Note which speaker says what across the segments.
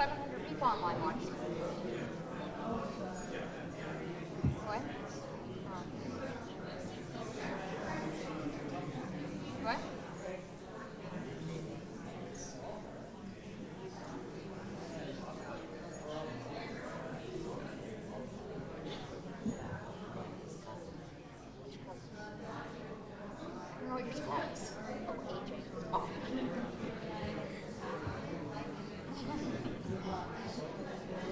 Speaker 1: 700 people online watching. What? What? I don't know what your text. Oh, AJ. Oh.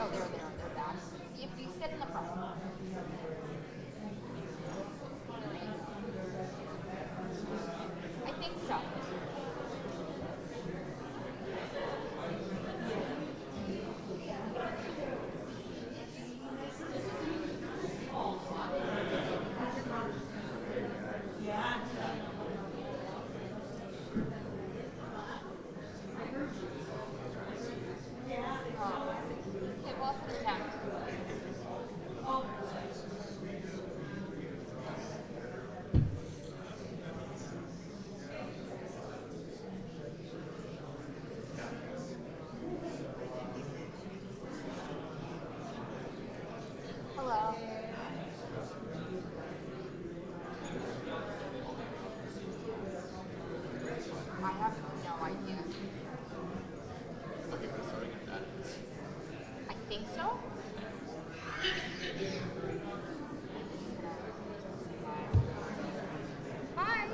Speaker 1: Oh, they're back. If you sit in the front. I think so. It was an attempt. Hello. I have no idea. I think so. Hi.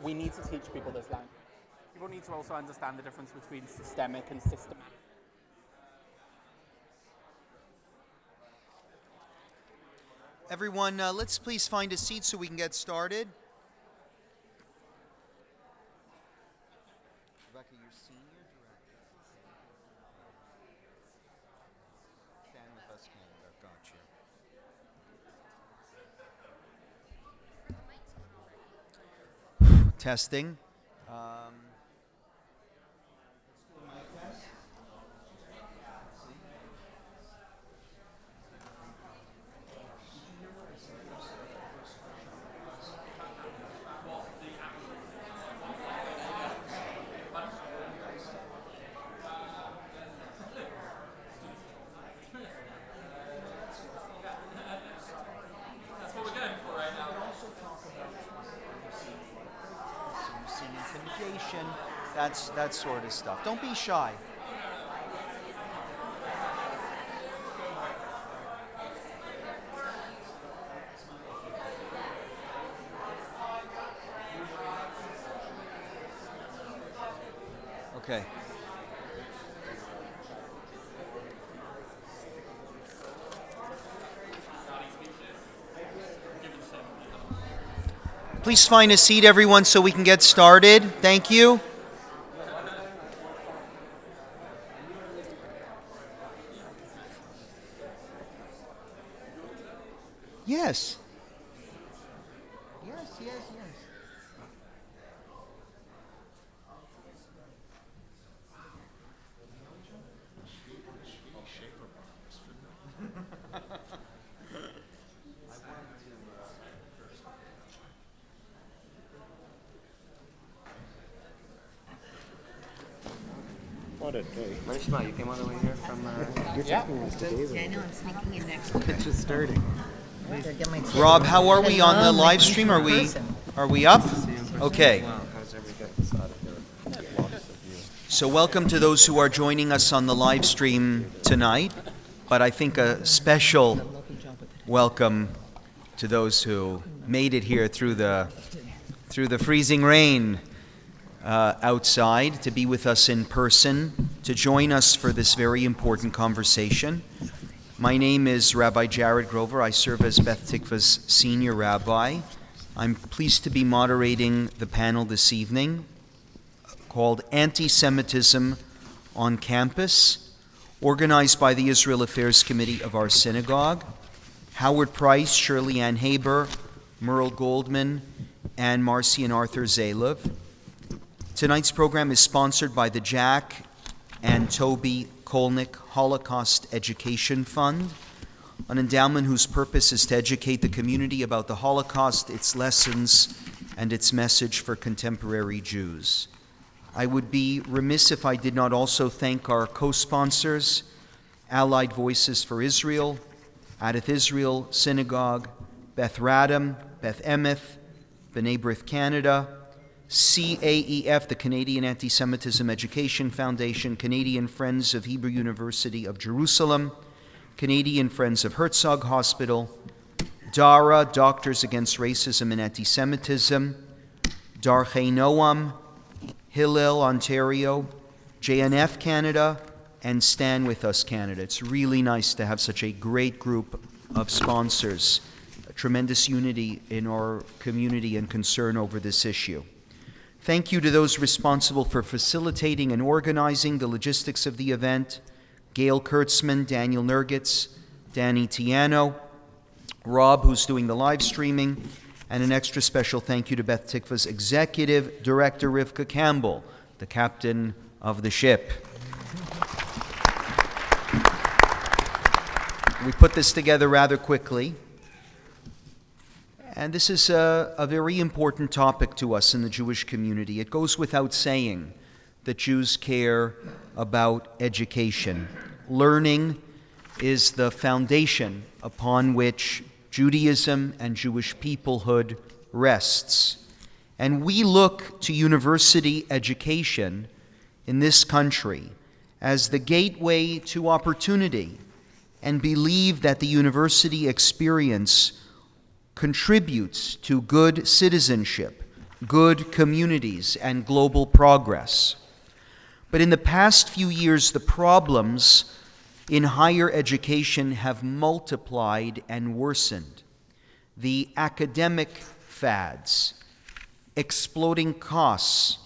Speaker 2: We need to teach people this language. People need to also understand the difference between systemic and systematic.
Speaker 3: Everyone, let's please find a seat so we can get started. Rebecca, you're senior director. Stand with us, Canada. Got you. Testing. Intimidation, that sort of stuff. Don't be shy. Okay. Please find a seat, everyone, so we can get started. Thank you. Yes. Yes.
Speaker 4: What a day.
Speaker 5: Marishma, you came all the way here from...
Speaker 4: Yeah, I
Speaker 6: know, I'm sneaking in next.
Speaker 4: it's just starting.
Speaker 3: Rob, how are we on the live stream? Are we up? Okay.
Speaker 5: Wow, how's everybody?
Speaker 3: So welcome to those who are joining us on the live stream tonight, but I think a special welcome to those who made it here through the freezing rain outside to be with us in person, to join us for this very important conversation. My name is Rabbi Jared Grover. I serve as Beth Tikvah's senior rabbi. I'm pleased to be moderating the panel this evening called Antisemitism on Campus, organized by the Israel Affairs Committee of our synagogue. Howard Price, Shirley Ann Haber, Merle Goldman, and Marcy and Arthur Zalev. Tonight's program is sponsored by the Jack and Toby Kolnick Holocaust Education Fund, an endowment whose purpose is to educate the community about the Holocaust, its lessons, and its message for contemporary Jews. I would be remiss if I did not also thank our co-sponsors, Allied Voices for Israel, Adath Israel Synagogue, Beth Radham, Beth Emeth, B'nai B'rith Canada, CAEF, the Canadian Anti-Semitism Education Foundation, Canadian Friends of Hebrew University of Jerusalem, Canadian Friends of Herzog Hospital, DARA, Doctors Against Racism and Anti-Semitism, Darchei Noam, Hillel, Ontario, JNF Canada, and Stand With Us Canada. It's really nice to have such a great group of sponsors, a tremendous unity in our community and concern over this issue. Thank you to those responsible for facilitating and organizing the logistics of the event: Gail Kurtzman, Daniel Nurgitz, Danny Tiano, Rob, who's doing the live streaming, and an extra special thank you to Beth Tikvah's Executive Director, Rivka Campbell, the captain of the ship. We put this together rather quickly. And this is a very important topic to us in the Jewish community. It goes without saying that Jews care about education. Learning is the foundation upon which Judaism and Jewish peoplehood rests. And we look to university education in this country as the gateway to opportunity, and believe that the university experience contributes to good citizenship, good communities, and global progress. But in the past few years, the problems in higher education have multiplied and worsened. The academic fads, exploding costs,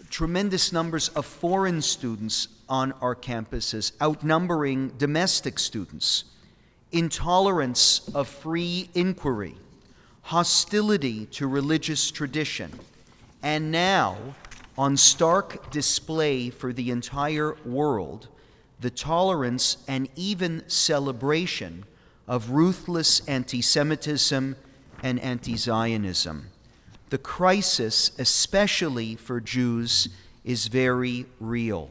Speaker 3: tremendous numbers of foreign students on our campuses outnumbering domestic students, intolerance of free inquiry, hostility to religious tradition, and now, on stark display for the entire world, the tolerance and even celebration of ruthless anti-Semitism and anti-Zionism. The crisis, especially for Jews, is very real.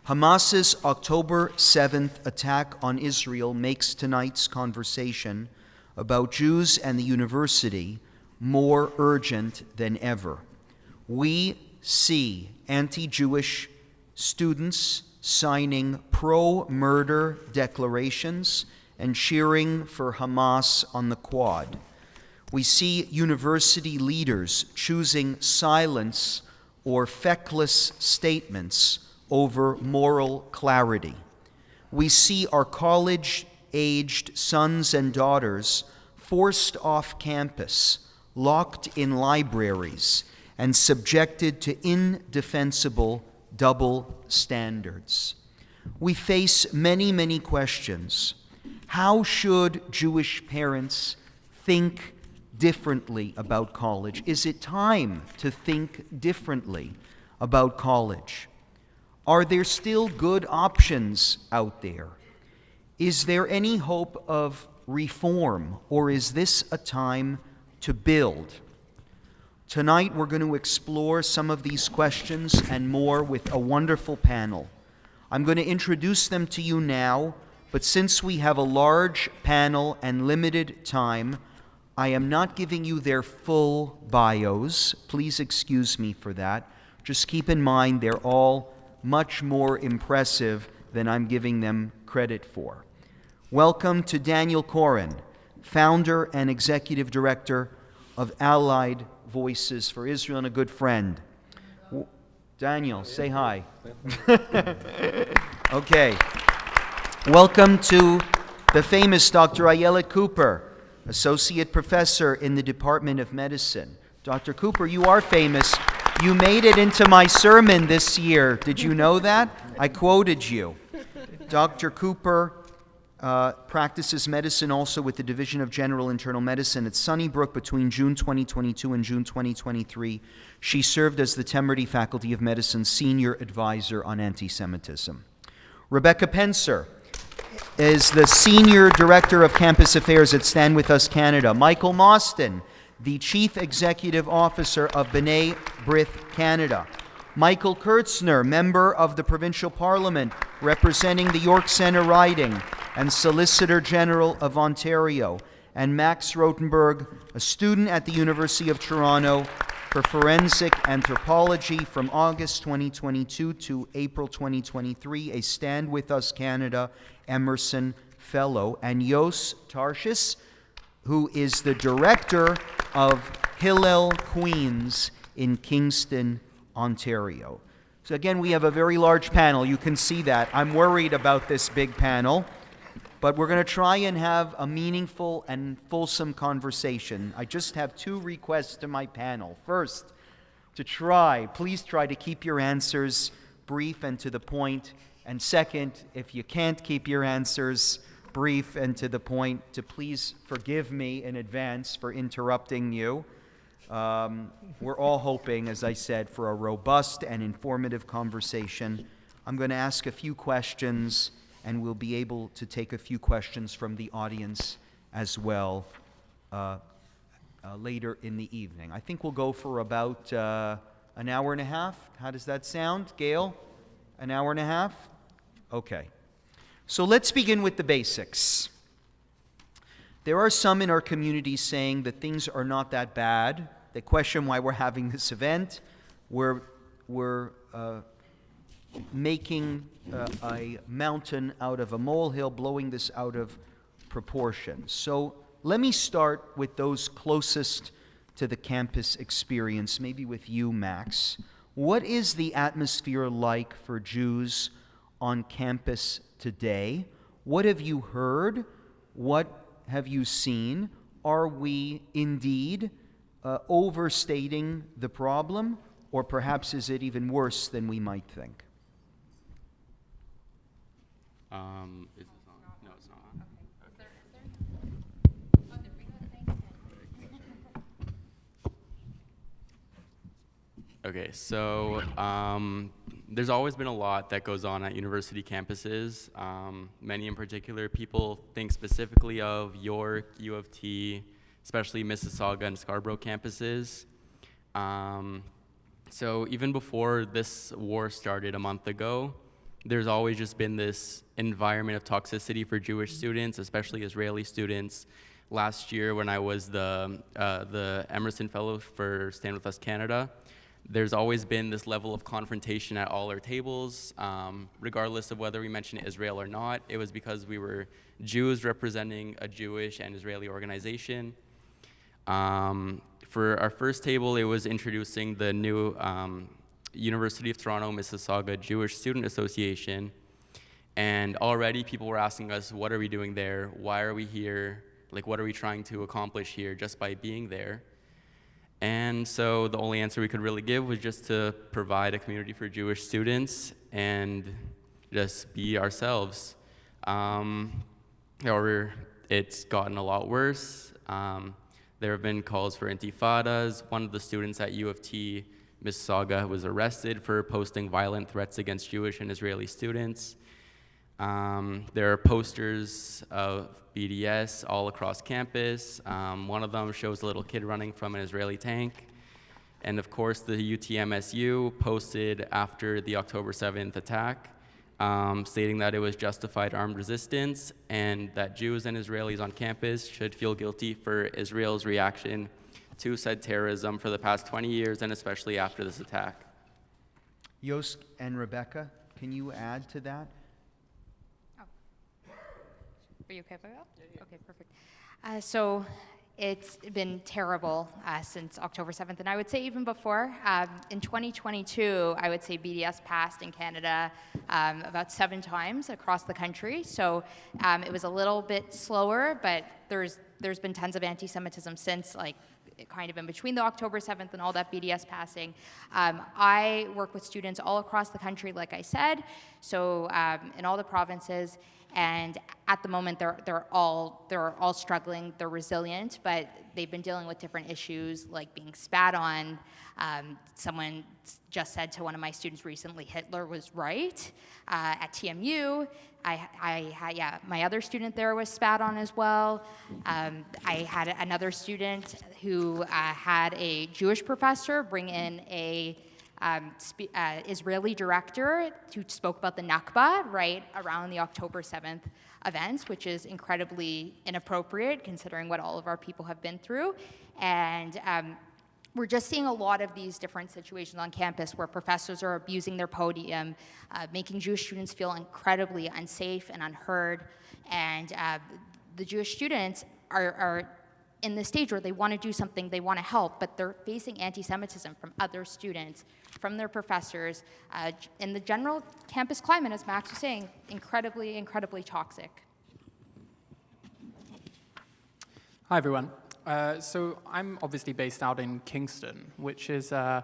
Speaker 3: Hamas's October 7th attack on Israel makes tonight's conversation about Jews and the university more urgent than ever. We see anti-Jewish students signing pro-murder declarations and cheering for Hamas on the Quad. We see university leaders choosing silence or feckless statements over moral clarity. We see our college-aged sons and daughters forced off campus, locked in libraries, and subjected to indefensible double standards. We face many, many questions. How should Jewish parents think differently about college? Is it time to think differently about college? Are there still good options out there? Is there any hope of reform, or is this a time to build? Tonight we're going to explore some of these questions and more with a wonderful panel. I'm going to introduce them to you now, but since we have a large panel and limited time, I am not giving you their full bios. Please excuse me for that. Just keep in mind they're all much more impressive than I'm giving them credit for. Welcome to Daniel Koren, founder and executive director of Allied Voices for Israel and a good friend. Daniel, say hi. Okay. Welcome to the famous Dr. Ayelet Cooper, associate professor in the Department of Medicine. Dr. Cooper, you are famous. You made it into my sermon this year. Did you know that? I quoted you. Dr. Cooper practices medicine also with the Division of General Internal Medicine at Sunnybrook between June 2022 and June 2023. She served as the Temerty Faculty of Medicine's Senior Advisor on Antisemitism. Rebecca Penser is the Senior Director of Campus Affairs at Stand With Us Canada. Michael Mostyn, the Chief Executive Officer of B'nai B'rith Canada. Michael Kurtzner, Member of the Provincial Parliament representing the York Centre riding and Solicitor General of Ontario. And Max Rotenberg, a student at the University of Toronto for Forensic Anthropology from August 2022 to April 2023, a Stand With Us Canada Emerson Fellow. And Yos Tarshis, who is the director of Hillel Queens in Kingston, Ontario. So again, we have a very large panel. You can see that. I'm worried about this big panel, but we're going to try and have a meaningful and fulsome conversation. I just have two requests to my panel. First, please try to keep your answers brief and to the point. And second, if you can't keep your answers brief and to the point, to please forgive me in advance for interrupting you. We're all hoping, as I said, for a robust and informative conversation. I'm going to ask a few questions, and we'll be able to take a few questions from the audience as well later in the evening. I think we'll go for about an hour and a half. How does that sound, Gail? An hour and a half? Okay. So let's begin with the basics. There are some in our community saying that things are not that bad. They question why we're having this event. We're making a mountain out of a molehill, blowing this out of proportion. So let me start with those closest to the campus experience, maybe with you, Max. What is the atmosphere like for Jews on campus today? What have you heard? What have you seen? Are we indeed overstating the problem, or perhaps is it even worse than we might think?
Speaker 5: Is this on? No, it's not on. Okay, so there's always been a lot that goes on at university campuses. Many in particular, people think specifically of York, U of T, especially Mississauga and Scarborough campuses. So even before this war started a month ago, there's always just been this environment of toxicity for Jewish students, especially Israeli students. Last year, when I was the Emerson Fellow for Stand With Us Canada, there's always been this level of confrontation at all our tables, regardless of whether we mention Israel or not. It was because we were Jews representing a Jewish and Israeli organization. For our first table, it was introducing the new University of Toronto Mississauga Jewish Student Association. And already people were asking us, what are we doing there? Why are we here? Like, what are we trying to accomplish here just by being there? And so the only answer we could really give was just to provide a community for Jewish students and just be ourselves. However, it's gotten a lot worse. There have been calls for intifadas. One of the students at U of T, Mississauga, was arrested for posting violent threats against Jewish and Israeli students. There are posters of BDS all across campus. One of them shows a little kid running from an Israeli tank. And of course, the UTMSU posted after the October 7th attack, stating that it was justified armed resistance and that Jews and Israelis on campus should feel guilty for Israel's reaction to said terrorism for the past 20 years and especially after this attack.
Speaker 3: Yosk and Rebecca, can you add to that?
Speaker 1: Are you okay if I go? Yeah. Okay, perfect. So it's been terrible since October 7th, and I would say even before. In 2022, I would say BDS passed in Canada about 7 times across the country. So it was a little bit slower, but there's been tons of anti-Semitism since, like, kind of in between the October 7th and all that BDS passing. I work with students all across the country, like I said, so in all the provinces. And at the moment, they're all struggling. They're resilient, but they've been dealing with different issues, like being spat on. Someone just said to one of my students recently, Hitler was right. At TMU, my other student there was spat on as well. I had another student who had a Jewish professor bring in a Israeli director who spoke about the Nakba right around the October 7th events, which is incredibly inappropriate considering what all of our people have been through. And we're just seeing a lot of these different situations on campus where professors are abusing their podium, making Jewish students feel incredibly unsafe and unheard. And the Jewish students are in the stage where they want to do something, they want to help, but they're facing anti-Semitism from other students, from their professors. In the general campus climate, as Max was saying, incredibly, incredibly toxic.
Speaker 2: Hi, everyone. So I'm obviously based out in Kingston, which is a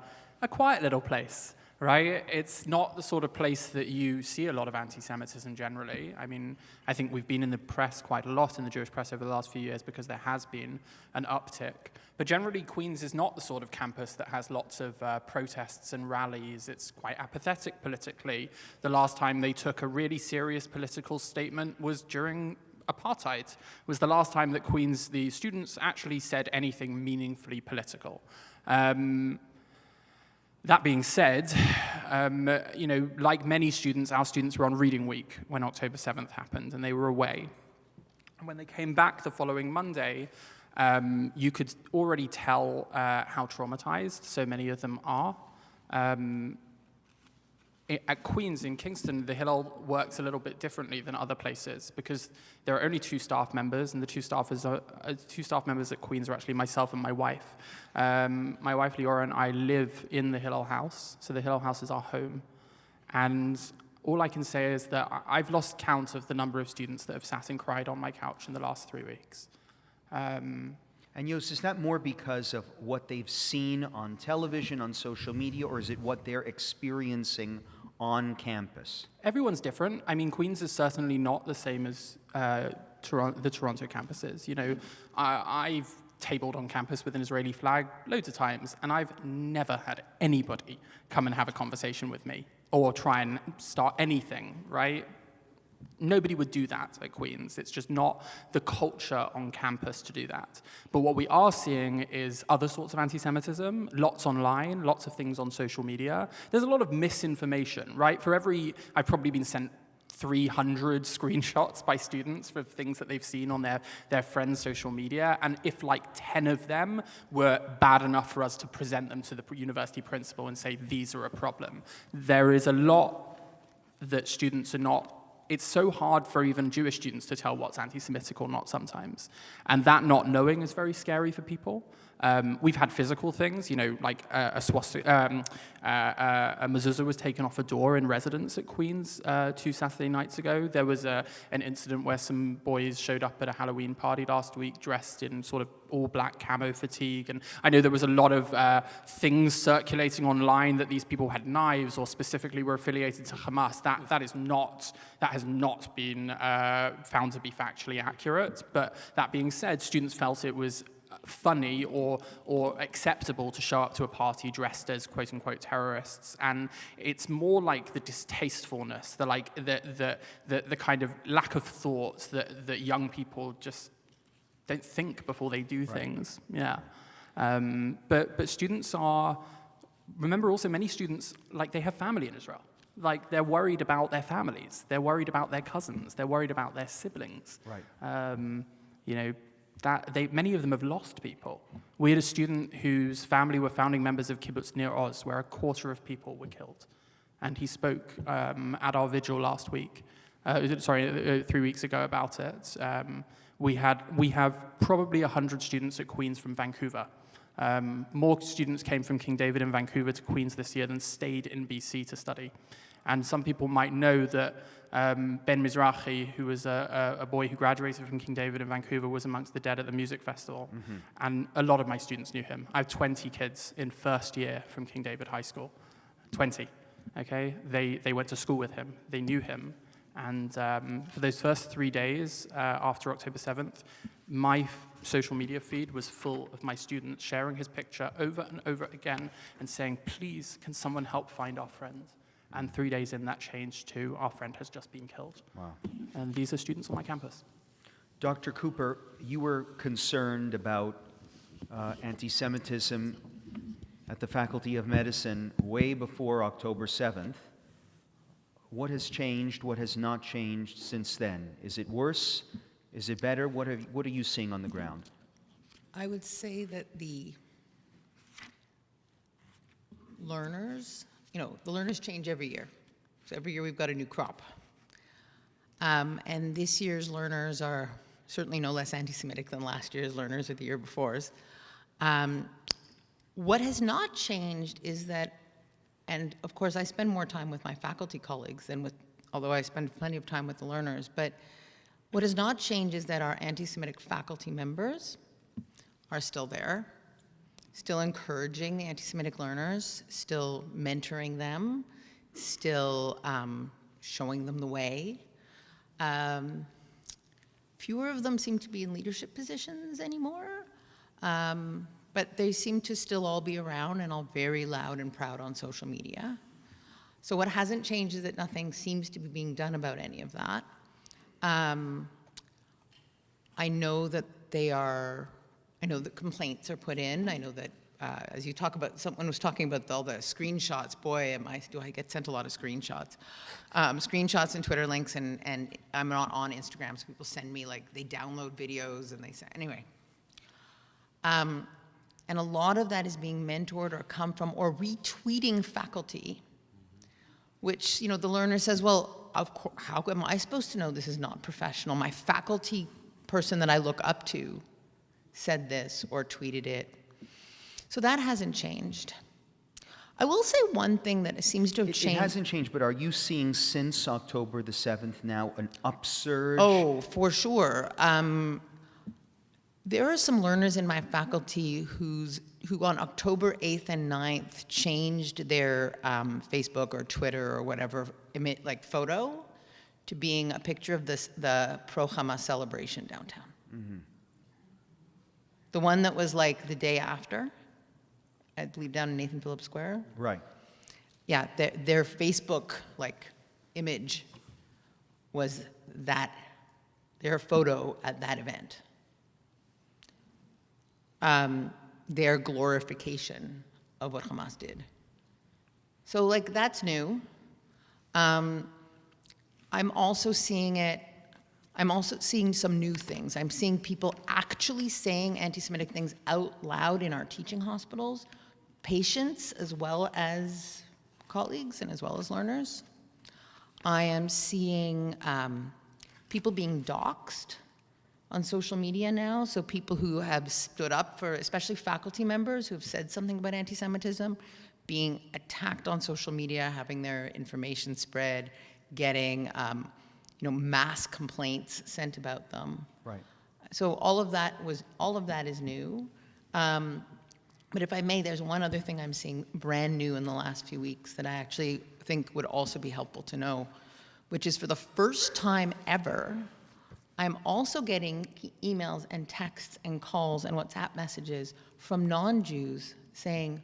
Speaker 2: quiet little place, right? It's not the sort of place that you see a lot of anti-Semitism generally. I mean, I think we've been in the press quite a lot, in the Jewish press over the last few years, because there has been an uptick. But generally, Queen's is not the sort of campus that has lots of protests and rallies. It's quite apathetic politically. The last time they took a really serious political statement was during apartheid. Was the last time that Queen's, the students actually said anything meaningfully political. That being said, like many students, our students were on reading week when October 7th happened, and they were away. And when they came back the following Monday, you could already tell how traumatized so many of them are. at Queen's in Kingston, the Hillel works a little bit differently than other places because there are only 2 staff members, and the 2 staff members at Queen's are actually myself and my wife. My wife, Leora, and I live in the Hillel house, so the Hillel house is our home. And all I can say is that I've lost count of the number of students that have sat and cried on my couch in the last 3 weeks.
Speaker 3: And Jos, is that more because of what they've seen on television, on social media, or is it what they're experiencing on campus?
Speaker 2: Everyone's different. I mean, Queen's is certainly not the same as the Toronto campus is. You know, I've tabled on campus with an Israeli flag loads of times, and I've never had anybody come and have a conversation with me or try and start anything, right? Nobody would do that at Queen's. It's just not the culture on campus to do that. But what we are seeing is other sorts of anti-Semitism, lots online, lots of things on social media. There's a lot of misinformation, right? I've probably been sent 300 screenshots by students for things that they've seen on their friends' social media. And if like 10 of them were bad enough for us to present them to the university principal and say, these are a problem, there is a lot that students are not. It's so hard for even Jewish students to tell what's anti-Semitic or not sometimes. And that not knowing is very scary for people. We've had physical things, you know, like a mezuzah was taken off a door in residence at Queen's 2 Saturday nights ago. There was an incident where some boys showed up at a Halloween party last week dressed in sort of all black camo fatigue. And I know there was a lot of things circulating online that these people had knives or specifically were affiliated to Hamas. That has not been found to be factually accurate. But that being said, students felt it was funny or acceptable to show up to a party dressed as quote unquote terrorists, and it's more like the distastefulness, the kind of lack of thought that young people just don't think before they do things. Yeah, but students remember also many students, like, they have family in Israel. Like, they're worried about their families, they're worried about their cousins, they're worried about their siblings. Right. You know. Many of them have lost people. We had a student whose family were founding members of Kibbutz Nir Oz, where a quarter of people were killed. And he spoke at our vigil last week, 3 weeks ago about it. We have probably 100 students at Queen's from Vancouver. More students came from King David in Vancouver to Queen's this year than stayed in BC to study. And some people might know that Ben Mizrahi, who was a boy who graduated from King David in Vancouver, was amongst the dead at the music festival. Mm-hmm. And a lot of my students knew him. I have 20 kids in first year from King David High School. 20, okay? They went to school with him. They knew him. And for those first 3 days after October 7th, my social media feed was full of my students sharing his picture over and over again and saying, please, can someone help find our friend? And 3 days in, that changed to, our friend has just been killed. Wow. And these are students on my campus.
Speaker 3: Dr. Cooper, you were concerned about anti-Semitism at the Faculty of Medicine way before October 7th. What has changed? What has not changed since then? Is it worse? Is it better? What are you seeing on the ground?
Speaker 6: I would say that the learners, the learners change every year. So every year we've got a new crop. And this year's learners are certainly no less anti-Semitic than last year's learners or the year before's. What has not changed is that, and of course I spend more time with my faculty colleagues than although I spend plenty of time with the learners, but what has not changed is that our anti-Semitic faculty members are still there, still encouraging the anti-Semitic learners, still mentoring them, still showing them the way. Fewer of them seem to be in leadership positions anymore, but they seem to still all be around and all very loud and proud on social media. So what hasn't changed is that nothing seems to be being done about any of that. I know that complaints are put in. I know that as you talk about, someone was talking about all the screenshots. Boy, do I get sent a lot of screenshots. Screenshots and Twitter links, and I'm not on Instagram, so people send me, they download videos and they say, anyway. And a lot of that is being mentored or come from or retweeting faculty which, the learner says, well, of course, how am I supposed to know this is not professional? My faculty person that I look up to said this or tweeted it. So that hasn't changed. I will say one thing that seems to have
Speaker 3: It
Speaker 6: changed.
Speaker 3: hasn't changed, but are you seeing since October the 7th now an upsurge?
Speaker 6: Oh, for sure. There are some learners in my faculty who on October 8th and 9th changed their Facebook or Twitter or whatever photo to being a picture of the pro-Hamas celebration downtown.
Speaker 3: Mm-hmm.
Speaker 6: The one that was like the day after, I believe down in Nathan Phillips Square.
Speaker 3: Right.
Speaker 6: Yeah, their Facebook image was their photo at that event. Their glorification of what Hamas did. So that's new. I'm also seeing some new things. I'm seeing people actually saying anti-Semitic things out loud in our teaching hospitals, patients as well as colleagues and as well as learners. I am seeing people being doxxed on social media now, so people who have stood up for, especially faculty members who have said something about anti-Semitism, being attacked on social media, having their information spread, getting mass complaints sent about them.
Speaker 3: Right.
Speaker 6: So all of that is new. But if I may, there's one other thing I'm seeing brand new in the last few weeks that I actually think would also be helpful to know, which is for the first time ever, I'm also getting emails and texts and calls and WhatsApp messages from non-Jews saying,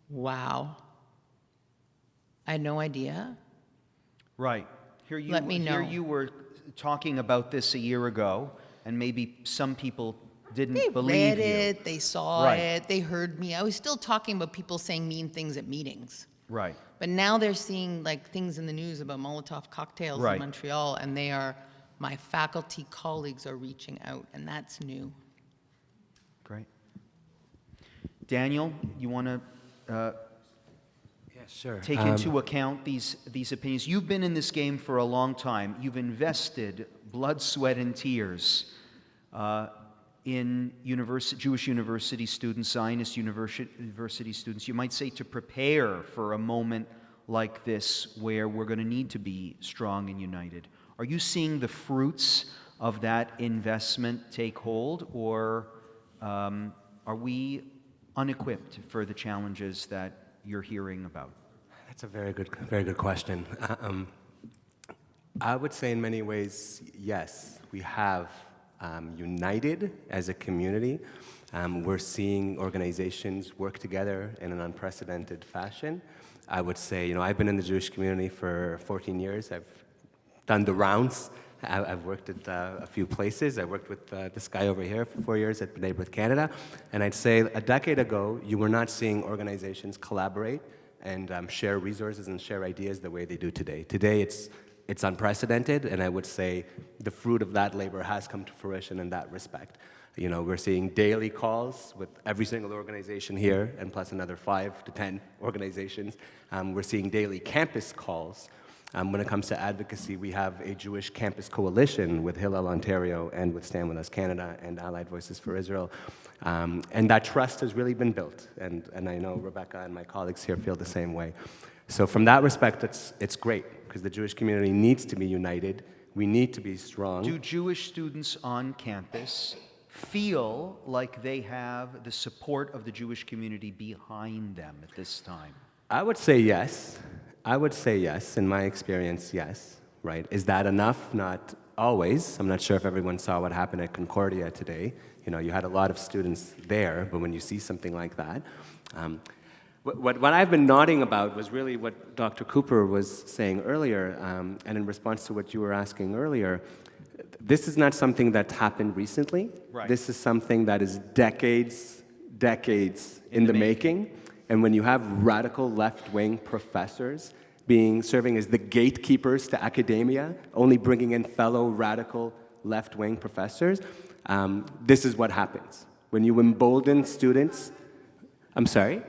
Speaker 6: wow, I had no idea.
Speaker 3: Right. Here
Speaker 6: Let me know.
Speaker 3: Here you were talking about this a year ago, and maybe some people didn't believe you.
Speaker 6: They read it, they saw
Speaker 3: Right.
Speaker 6: it, they heard me. I was still talking about people saying mean things at meetings.
Speaker 3: Right.
Speaker 6: But now they're seeing things in the news about Molotov cocktails
Speaker 3: Right.
Speaker 6: in Montreal, and my faculty colleagues are reaching out, and that's new.
Speaker 3: Great. Daniel, you want to
Speaker 4: Yeah, sure.
Speaker 3: take into account these opinions? You've been in this game for a long time. You've invested blood, sweat, and tears in Jewish university students, Zionist university students. You might say to prepare for a moment like this where we're going to need to be strong and united. Are you seeing the fruits of that investment take hold, or are we unequipped for the challenges that you're hearing about?
Speaker 7: That's a very good question. I would say in many ways, yes, we have united as a community. We're seeing organizations work together in an unprecedented fashion. I would say, I've been in the Jewish community for 14 years. I've done the rounds. I've worked at a few places. I worked with this guy over here for 4 years at B'nai B'rith Canada. And I'd say a decade ago, you were not seeing organizations collaborate and share resources and share ideas the way they do today. Today, it's unprecedented, and I would say the fruit of that labor has come to fruition in that respect. We're seeing daily calls with every single organization here, and plus another 5 to 10 organizations. We're seeing daily campus calls. When it comes to advocacy, we have a Jewish campus coalition with Hillel Ontario and with Stand With Us Canada and Allied Voices for Israel. And that trust has really been built. And I know Rebecca and my colleagues here feel the same way. So from that respect, it's great, because the Jewish community needs to be united. We need to be strong.
Speaker 3: Do Jewish students on campus feel like they have the support of the Jewish community behind them at this time?
Speaker 7: I would say yes. In my experience, yes. Right? Is that enough? Not always. I'm not sure if everyone saw what happened at Concordia today. You had a lot of students there, but when you see something like that, what I've been nodding about was really what Dr. Cooper was saying earlier, and in response to what you were asking earlier, this is not something that happened recently.
Speaker 3: Right.
Speaker 7: This is something that is decades in the making. And when you have radical left-wing professors serving as the gatekeepers to academia, only bringing in fellow radical left-wing professors, this is what happens. When you embolden students... I'm sorry?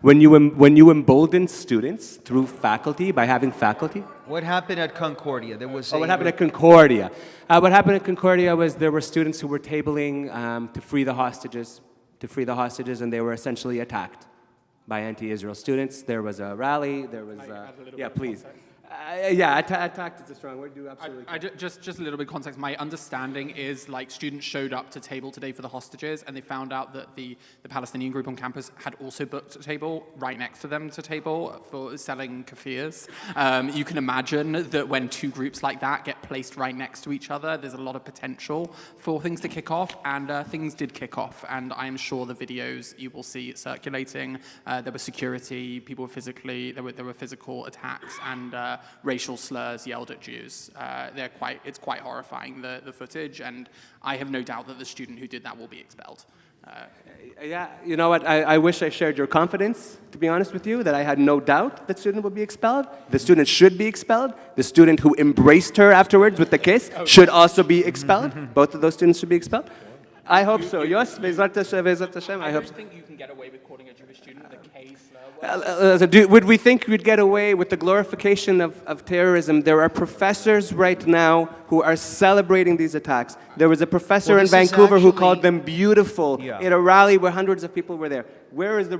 Speaker 7: When you embolden students through faculty, by having faculty.
Speaker 3: What happened at Concordia? There was
Speaker 7: What happened at Concordia? What happened at Concordia was there were students who were tabling to free the hostages, and they were essentially attacked by anti-Israel students. There was a rally. There was yeah, please. Attacked is a strong word. Do absolutely.
Speaker 2: Just a little bit of context. My understanding is like students showed up to table today for the hostages, and they found out that the Palestinian group on campus had also booked a table right next to them to table for selling kafirs. You can imagine that when two groups like that get placed right next to each other, there's a lot of potential for things to kick off, and things did kick off. And I am sure the videos you will see circulating. There was security. People were physically. There were physical attacks and. Racial slurs yelled at Jews. It's quite horrifying, the footage, and I have no doubt that the student who did that will be expelled.
Speaker 7: Yeah, you know what? I wish I shared your confidence, to be honest with you, that I had no doubt that student would be expelled. The student should be expelled. The student who embraced her afterwards with the kiss should also be expelled. Both of those students should be expelled. I hope so. Yes, Bezrat Hashem, I hope so.
Speaker 2: I don't think you can get away with calling a Jewish student the K slur.
Speaker 7: Would we think we'd get away with the glorification of terrorism? There are professors right now who are celebrating these attacks. There was a professor in Vancouver who called them beautiful at a rally where hundreds of people were there. Where is the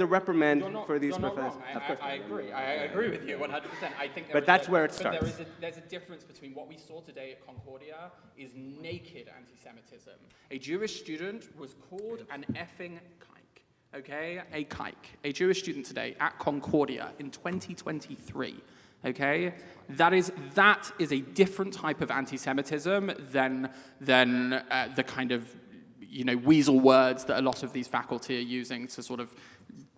Speaker 7: reprimand for these professors?
Speaker 2: Of course, I agree. I agree with you 100%. I think
Speaker 7: but that's where it starts.
Speaker 2: There's a difference between what we saw today at Concordia is naked anti-Semitism. A Jewish student was called an effing kike, okay? A kike. A Jewish student today at Concordia in 2023, okay? That is a different type of anti-Semitism than the kind of, weasel words that a lot of these faculty are using to sort of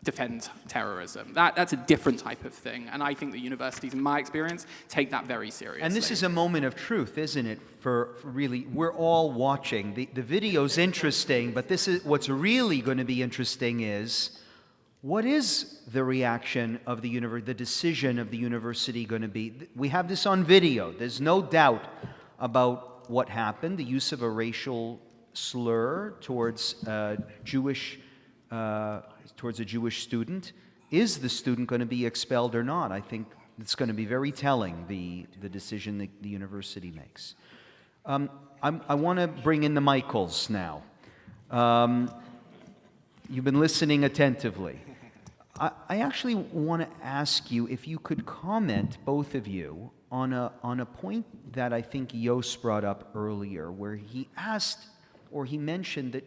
Speaker 2: defend terrorism. That's a different type of thing, and I think that universities, in my experience, take that very seriously.
Speaker 3: And this is a moment of truth, isn't it? For really, we're all watching. The video's interesting, but this is what's really going to be interesting is what is the reaction of the decision of the university going to be? We have this on video. There's no doubt about what happened. The use of a racial slur towards a Jewish student. Is the student going to be expelled or not? I think it's going to be very telling, the decision that the university makes. I want to bring in the Michaels now. You've been listening attentively. I actually want to ask you if you could comment, both of you, on a point that I think Yos brought up earlier, where he asked, or he mentioned that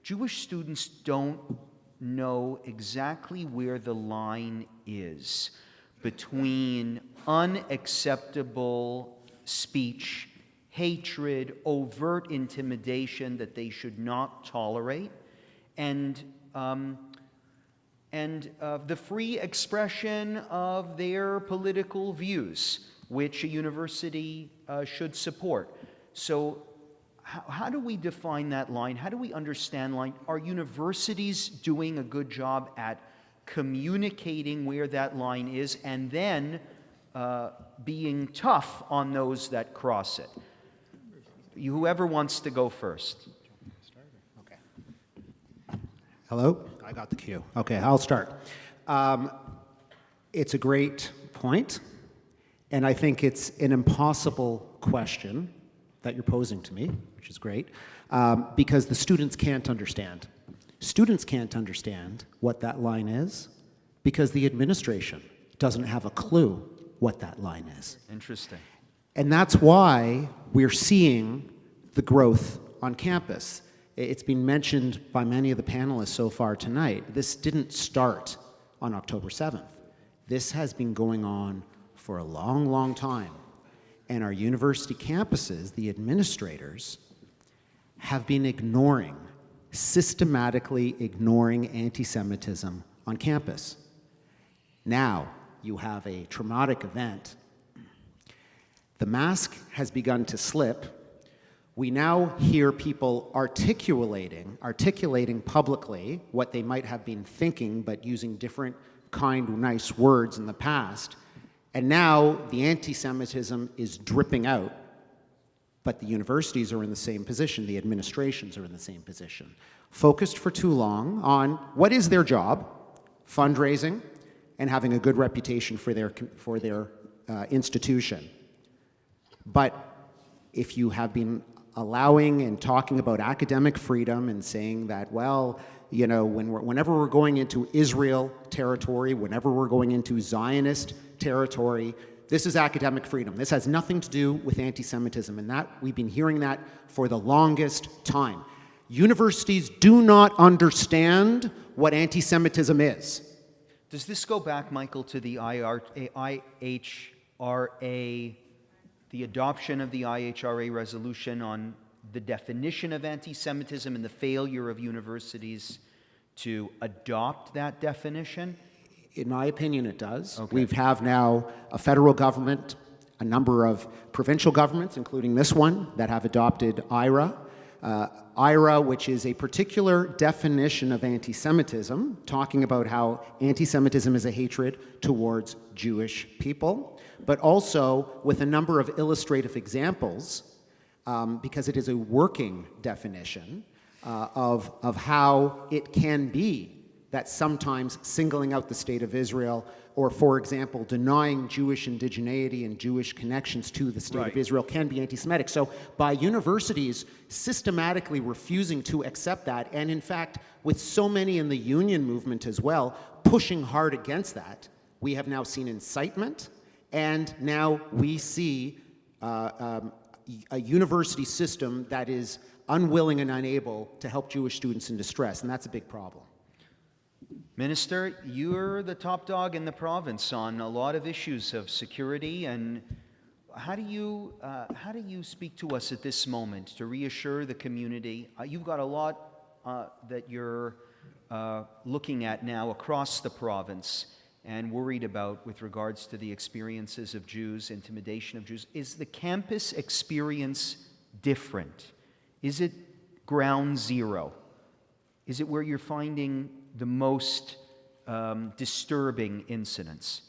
Speaker 3: Jewish students don't know exactly where the line is between unacceptable speech, hatred, overt intimidation that they should not tolerate, and the free expression of their political views, which a university should support. So how do we define that line? How do we understand line? Are universities doing a good job at communicating where that line is and then being tough on those that cross it? Whoever wants to go first.
Speaker 4: Okay. Hello? I got the cue. Okay, I'll start. It's a great point, and I think it's an impossible question that you're posing to me, which is great, because the students can't understand. Students can't understand what that line is because the administration doesn't have a clue what that line is.
Speaker 3: Interesting.
Speaker 4: And that's why we're seeing the growth on campus. It's been mentioned by many of the panelists so far tonight. This didn't start on October 7th. This has been going on for a long, long time. And our university campuses, the administrators, have been systematically ignoring anti-Semitism on campus. Now, you have a traumatic event. The mask has begun to slip. We now hear people articulating publicly what they might have been thinking, but using different nice words in the past. And now the anti-Semitism is dripping out, but the universities are in the same position, the administrations are in the same position. Focused for too long on what is their job, fundraising, and having a good reputation for their institution. But if you have been allowing and talking about academic freedom and saying that, well, you know, whenever we're going into Israel territory, whenever we're going into Zionist territory, this is academic freedom. This has nothing to do with anti-Semitism, and that we've been hearing that for the longest time. Universities do not understand what anti-Semitism is.
Speaker 3: Does this go back, Michael, to the IHRA, the adoption of the IHRA resolution on the definition of anti-Semitism and the failure of universities to adopt that definition?
Speaker 4: In my opinion, it does.
Speaker 3: Okay.
Speaker 4: We have now a federal government, a number of provincial governments, including this one, that have adopted IHRA. IHRA, which is a particular definition of anti-Semitism, talking about how anti-Semitism is a hatred towards Jewish people, but also with a number of illustrative examples, because it is a working definition of how it can be that sometimes singling out the state of Israel, or, for example, denying Jewish indigeneity and Jewish connections to the state of Israel can be anti-Semitic. So by universities systematically refusing to accept that, and in fact, with so many in the union movement as well, pushing hard against that, we have now seen incitement, and now we see a university system that is unwilling and unable to help Jewish students in distress, and that's a big problem.
Speaker 3: Minister, you're the top dog in the province on a lot of issues of security, and how do you speak to us at this moment to reassure the community? You've got a lot that you're looking at now across the province and worried about with regards to the experiences of Jews, intimidation of Jews. Is the campus experience different? Is it ground zero? Is it where you're finding the most disturbing incidents?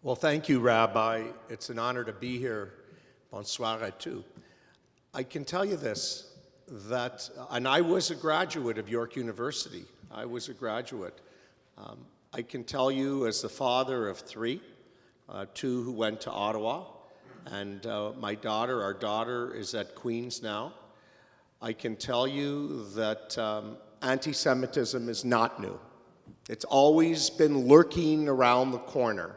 Speaker 8: Well, thank you, Rabbi. It's an honor to be here. Bonsoir à tous. I can tell you this, that, and I was a graduate of York University. I was a graduate. I can tell you, as the father of three, two who went to Ottawa, and our daughter is at Queen's now. I can tell you that anti-Semitism is not new. It's always been lurking around the corner.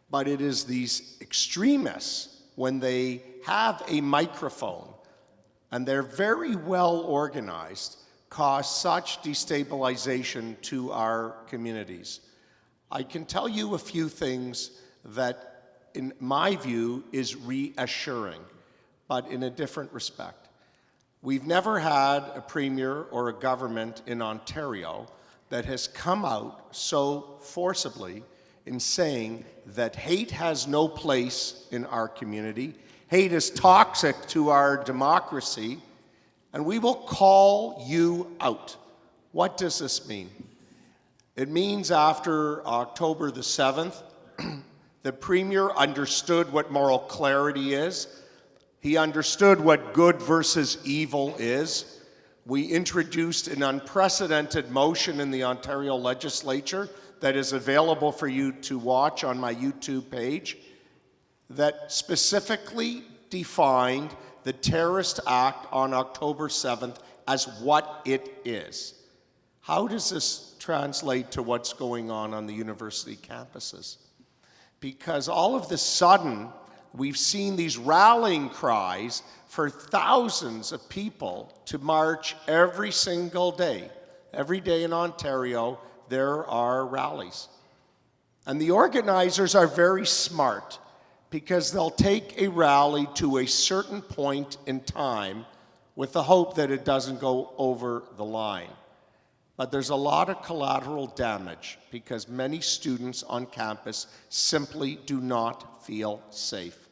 Speaker 8: But it is these extremists, when they have a microphone, and they're very well organized, cause such destabilization to our communities. I can tell you a few things that, in my view, is reassuring, but in a different respect. We've never had a premier or a government in Ontario that has come out so forcibly in saying that hate has no place in our community, hate is toxic to our democracy, and we will call you out. What does this mean? It means after October the 7th, the premier understood what moral clarity is. He understood what good versus evil is. We introduced an unprecedented motion in the Ontario legislature that is available for you to watch on my YouTube page that specifically defined the terrorist act on October 7th as what it is. How does this translate to what's going on the university campuses? Because all of a sudden, we've seen these rallying cries for thousands of people to march every single day. Every day in Ontario, there are rallies. And the organizers are very smart because they'll take a rally to a certain point in time with the hope that it doesn't go over the line. But there's a lot of collateral damage because many students on campus simply do not feel safe.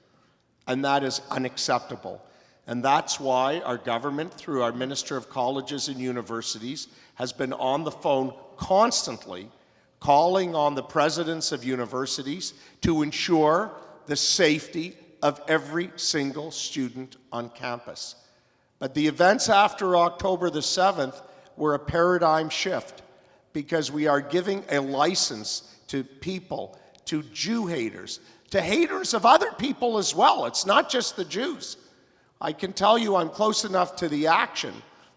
Speaker 8: And that is unacceptable. And that's why our government, through our Minister of Colleges and Universities, has been on the phone constantly calling on the presidents of universities to ensure the safety of every single student on campus. But the events after October the 7th were a paradigm shift. because we are giving a license to people, to Jew haters, to haters of other people as well. It's not just the Jews. I can tell you I'm close enough to the action.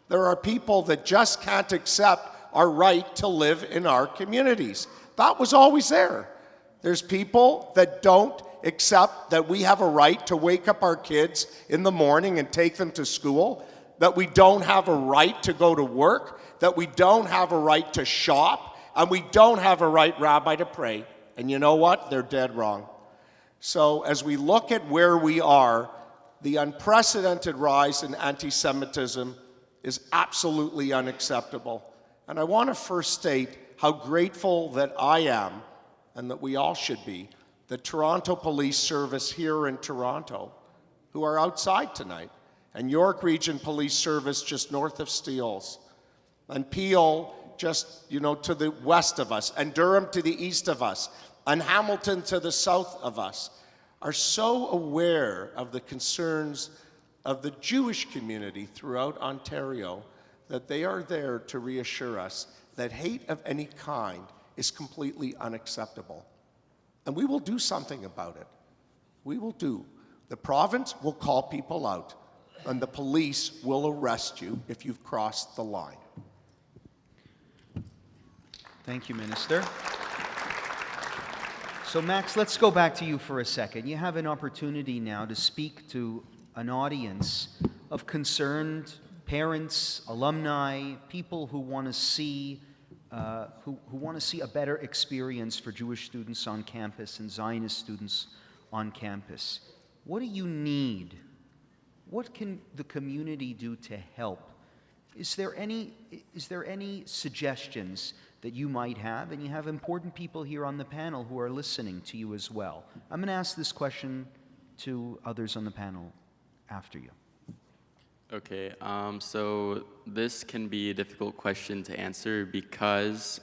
Speaker 8: There are people that just can't accept our right to live in our communities. That was always there. There's people that don't accept that we have a right to wake up our kids in the morning and take them to school, that we don't have a right to go to work, that we don't have a right to shop, and we don't have a right, Rabbi, to pray. And you know what? They're dead wrong. So as we look at where we are, the unprecedented rise in anti-Semitism is absolutely unacceptable. And I want to first state how grateful that I am, and that we all should be, the Toronto Police Service here in Toronto, who are outside tonight, and York Region Police Service just north of Steeles, and Peel just, to the west of us, and Durham to the east of us, and Hamilton to the south of us, are so aware of the concerns of the Jewish community throughout Ontario that they are there to reassure us that hate of any kind is completely unacceptable. And we will do something about it. We will do. The province will call people out, and the police will arrest you if you've crossed the line.
Speaker 3: Thank you, Minister. So, Max, let's go back to you for a second. You have an opportunity now to speak to an audience of concerned parents, alumni, people who want to see who want to see a better experience for Jewish students on campus and Zionist students on campus. What do you need? What can the community do to help? Is there any suggestions that you might have? And you have important people here on the panel who are listening to you as well. I'm going to ask this question to others on the panel after you.
Speaker 5: Okay, so this can be a difficult question to answer because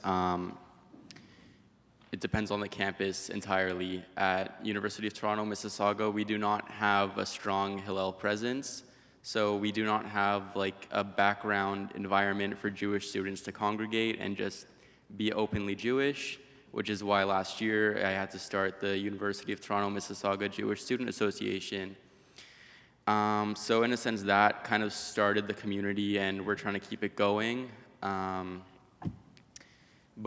Speaker 5: it depends on the campus entirely. At University of Toronto, Mississauga, we do not have a strong Hillel presence, so we do not have like a background environment for Jewish students to congregate and just be openly Jewish, which is why last year I had to start the University of Toronto Mississauga Jewish Student Association. So in a sense, that kind of started the community, and we're trying to keep it going. But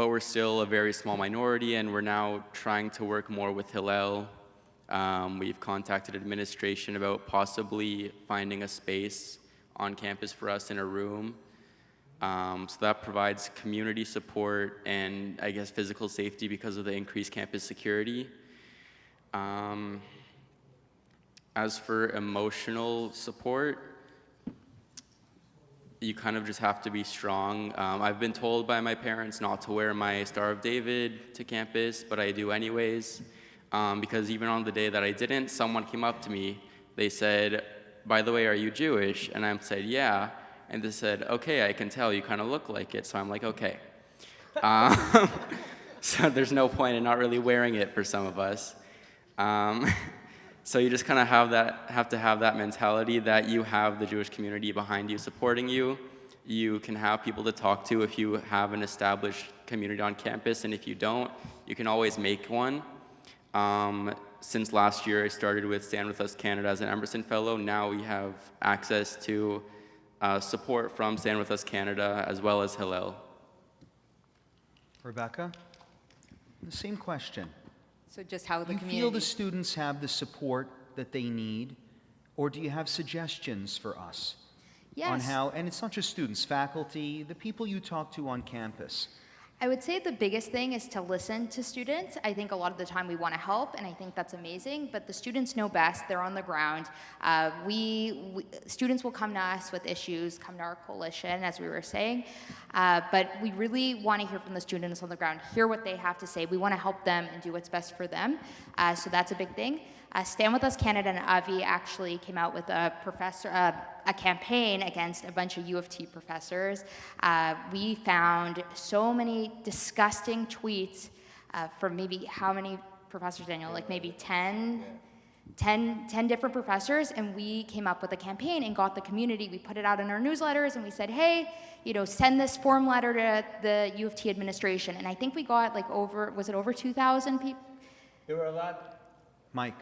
Speaker 5: we're still a very small minority, and we're now trying to work more with Hillel. We've contacted administration about possibly finding a space on campus for us in a room. So that provides community support and, I guess, physical safety because of the increased campus security. As for emotional support, you kind of just have to be strong. I've been told by my parents not to wear my Star of David to campus, but I do anyways. Because even on the day that I didn't, someone came up to me. They said, "By the way, are you Jewish?" And I said, "Yeah." And they said, "Okay, I can tell, you kind of look like it." So I'm like, okay. So there's no point in not really wearing it for some of us. So you just kind of have to have that mentality that you have the Jewish community behind you, supporting you. You can have people to talk to if you have an established community on campus, and if you don't, you can always make one. Since last year, I started with Stand With Us Canada as an Emerson Fellow. Now we have access to support from Stand With Us Canada as well as Hillel.
Speaker 3: Rebecca, the same question.
Speaker 1: So just how the
Speaker 3: Do you
Speaker 1: community...
Speaker 3: feel the students have the support that they need, or do you have suggestions for us on
Speaker 1: Yes.
Speaker 3: how, and it's not just students, faculty, the people you talk to on campus?
Speaker 1: I would say the biggest thing is to listen to students. I think a lot of the time we want to help, and I think that's amazing, but the students know best. They're on the ground. Students will come to us with issues, come to our coalition, as we were saying, but we really want to hear from the students on the ground, hear what they have to say. We want to help them and do what's best for them, so that's a big thing. Stand With Us Canada and Avi actually came out with a campaign against a bunch of U of T professors. We found so many disgusting tweets from maybe how many professors, Daniel? Like maybe 10? 10 different professors, and we came up with a campaign and got the community. We put it out in our newsletters, and we said, hey, send this form letter to the U of T administration. And I think we got over 2,000 people?
Speaker 7: There were a lot.
Speaker 3: Mike.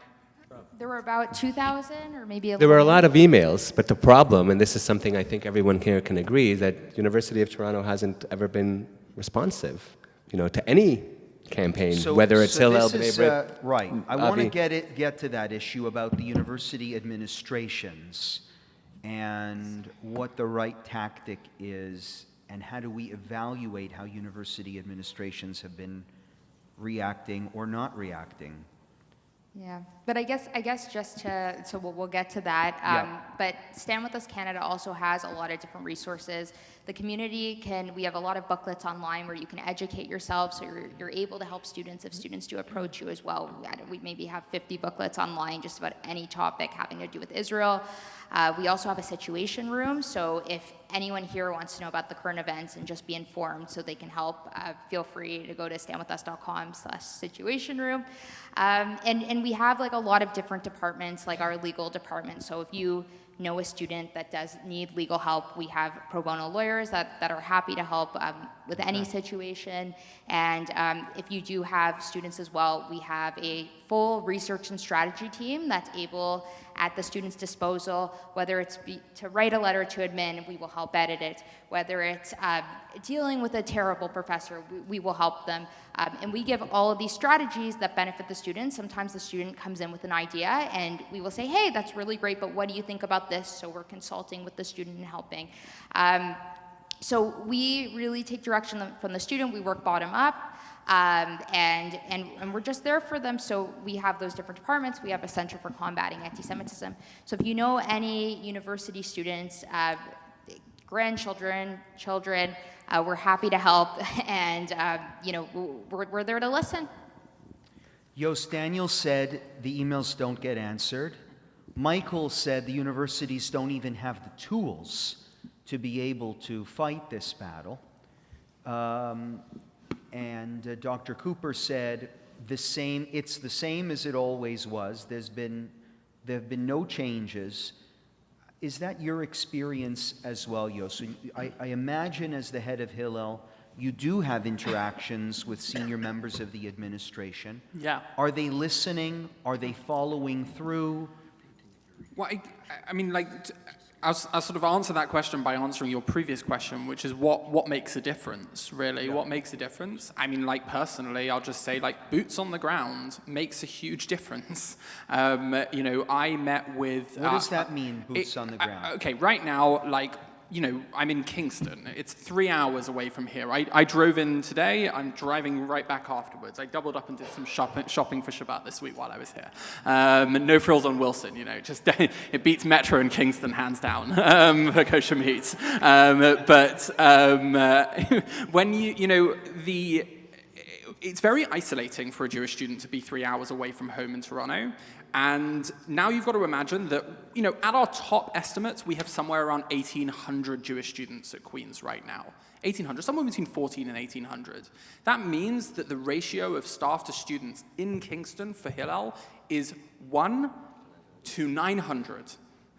Speaker 1: There were about 2,000, or maybe a
Speaker 7: There were a
Speaker 1: little
Speaker 7: lot of emails, but the problem, and this is something I think everyone here can agree, is that University of Toronto hasn't ever been responsive, to any campaign, whether it's Hillel,
Speaker 3: this is,
Speaker 7: B'nai B'rith,
Speaker 3: right. I want to
Speaker 7: Avi.
Speaker 3: get to that issue about the university administrations and what the right tactic is, and how do we evaluate how university administrations have been reacting or not reacting.
Speaker 1: Yeah, but I guess just so we'll get to that.
Speaker 3: Yeah.
Speaker 1: But Stand With Us Canada also has a lot of different resources. The community we have a lot of booklets online where you can educate yourself, so you're able to help students if students do approach you as well. We maybe have 50 booklets online just about any topic having to do with Israel. We also have a situation room, so if anyone here wants to know about the current events and just be informed so they can help, feel free to go to standwithus.com/situation room. And we have like a lot of different departments, like our legal department. So if you know a student that does need legal help, we have pro bono lawyers that are happy to help with any situation. And if you do have students as well, we have a full research and strategy team that's able, at the student's disposal, whether it's to write a letter to admin, we will help edit it. Whether it's dealing with a terrible professor, we will help them. And we give all of these strategies that benefit the student. Sometimes the student comes in with an idea, and we will say, hey, that's really great, but what do you think about this? So we're consulting with the student and helping. So we really take direction from the student. We work bottom up. And we're just there for them. So we have those different departments. We have a Center for Combating Anti-Semitism. So if you know any university students, grandchildren, children, we're happy to help, and we're there to listen.
Speaker 3: Yost, Daniel said the emails don't get answered. Michael said the universities don't even have the tools to be able to fight this battle. And Dr. Cooper said it's the same as it always was. There have been no changes. Is that your experience as well, Yost? So I imagine as the head of Hillel, you do have interactions with senior members of the administration.
Speaker 2: Yeah.
Speaker 3: Are they listening? Are they following through?
Speaker 2: Well, I mean, I'll sort of answer that question by answering your previous question, which is what makes a difference, really? Yeah. What makes a difference? I mean, personally, I'll just say, boots on the ground makes a huge difference. I met with...
Speaker 3: What does that mean, boots on the ground?
Speaker 2: Okay, right now, I'm in Kingston. It's 3 hours away from here. I drove in today. I'm driving right back afterwards. I doubled up and did some shopping for Shabbat this week while I was here. No frills on Wilson, just it beats Metro in Kingston hands down for kosher meats. When it's very isolating for a Jewish student to be 3 hours away from home in Toronto. And now you've got to imagine that, at our top estimates, we have somewhere around 1,800 Jewish students at Queen's right now. 1,800, somewhere between 14 and 1,800. That means that the ratio of staff to students in Kingston for Hillel is 1 to 900.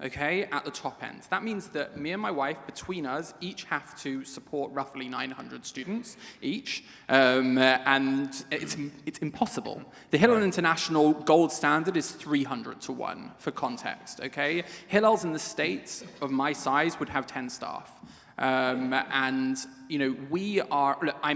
Speaker 2: Okay, at the top end. That means that me and my wife, between us, each have to support roughly 900 students each, and it's impossible. The Hillel International gold standard is 300 to 1, for context, okay? Hillels in the States of my size would have 10 staff. I'm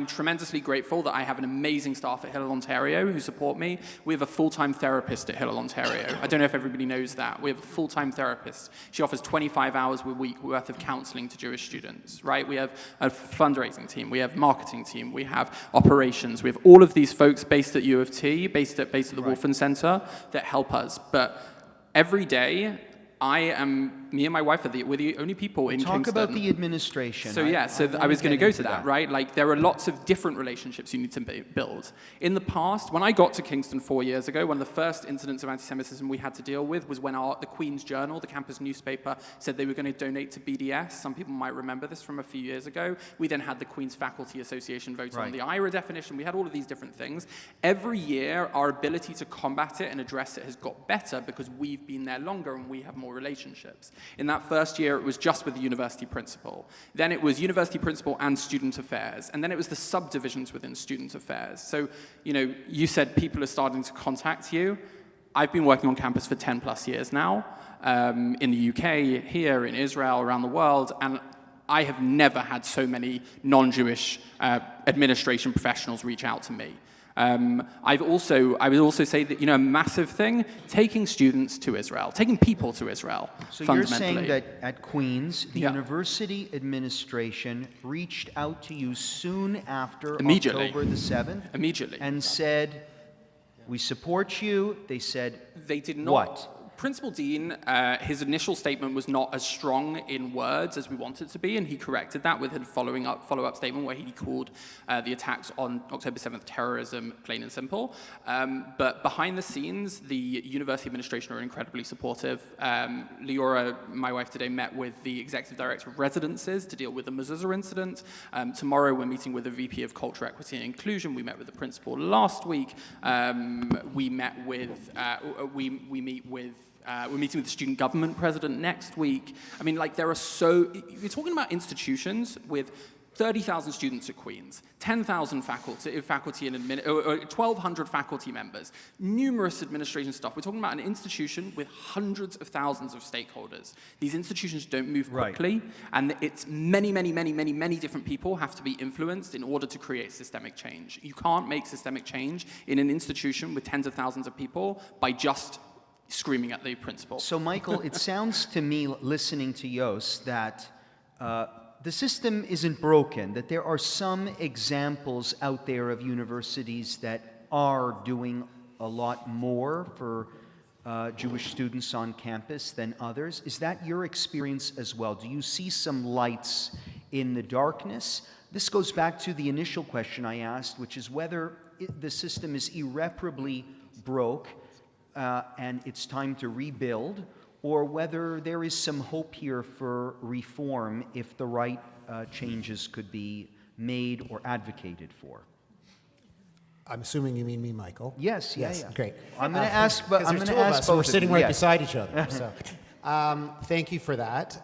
Speaker 2: tremendously grateful that I have an amazing staff at Hillel Ontario who support me. We have a full-time therapist at Hillel Ontario. I don't know if everybody knows that. We have a full-time therapist. She offers 25 hours a week worth of counseling to Jewish students, right? We have a fundraising team. We have marketing team. We have operations. We have all of these folks based at U of T, based at the Wolfen Center that help us. But every day, I am me and my wife we're the only people in
Speaker 3: Talk
Speaker 2: Kingston.
Speaker 3: about the administration.
Speaker 2: So yeah, I was going to go to that, right? Like there are lots of different relationships you need to build. In the past, when I got to Kingston 4 years ago, one of the first incidents of anti-Semitism we had to deal with was when the Queen's Journal, the campus newspaper, said they were going to donate to BDS. Some people might remember this from a few years ago. We then had the Queen's Faculty Association vote on the IRA definition. We had all of these different things. Every year, our ability to combat it and address it has got better because we've been there longer and we have more relationships. In that first year, it was just with the university principal. Then it was university principal and student affairs. And then it was the subdivisions within student affairs. So, you said people are starting to contact you. I've been working on campus for 10 plus years now, in the UK, here, in Israel, around the world, and I have never had so many non-Jewish administration professionals reach out to me. I would also say that, a massive thing, taking students to Israel, taking people to Israel,
Speaker 3: So you're
Speaker 2: fundamentally.
Speaker 3: saying that at Queens, the university administration reached out to you soon after
Speaker 2: Immediately.
Speaker 3: October the 7th?
Speaker 2: Immediately.
Speaker 3: And said, we support you. They said,
Speaker 2: They did not.
Speaker 3: What?
Speaker 2: Principal Dean, his initial statement was not as strong in words as we wanted it to be, and he corrected that with a follow-up statement where he called the attacks on October 7th terrorism, plain and simple. But behind the scenes, the university administration are incredibly supportive. Leora, my wife, today met with the executive director of residences to deal with the Mezuzah incident. Tomorrow, we're meeting with the VP of Culture, Equity, and Inclusion. We met with the principal last week. We're meeting with the student government president next week. I mean, you're talking about institutions with 30,000 students at Queen's, 10,000 faculty and 1,200 faculty members, numerous administration staff. We're talking about an institution with hundreds of thousands of stakeholders. These institutions don't move quickly, and it's many, many, many, many, many different people have to be influenced in order to create systemic change. You can't make systemic change in an institution with tens of thousands of people by just screaming at the principal.
Speaker 3: So, Michael, it sounds to me, listening to Jos, that the system isn't broken, that there are some examples out there of universities that are doing a lot more for Jewish students on campus than others. Is that your experience as well? Do you see some lights in the darkness? This goes back to the initial question I asked, which is whether the system is irreparably broke and it's time to rebuild, or whether there is some hope here for reform if the right changes could be made or advocated for.
Speaker 9: I'm assuming you mean me, Michael.
Speaker 3: Yes, yeah.
Speaker 9: Great.
Speaker 3: I'm going to ask, but I'm going to ask
Speaker 9: so
Speaker 3: both
Speaker 9: we're
Speaker 3: of
Speaker 9: sitting
Speaker 3: you.
Speaker 9: right
Speaker 3: Yes.
Speaker 9: beside each other. So, thank you for that.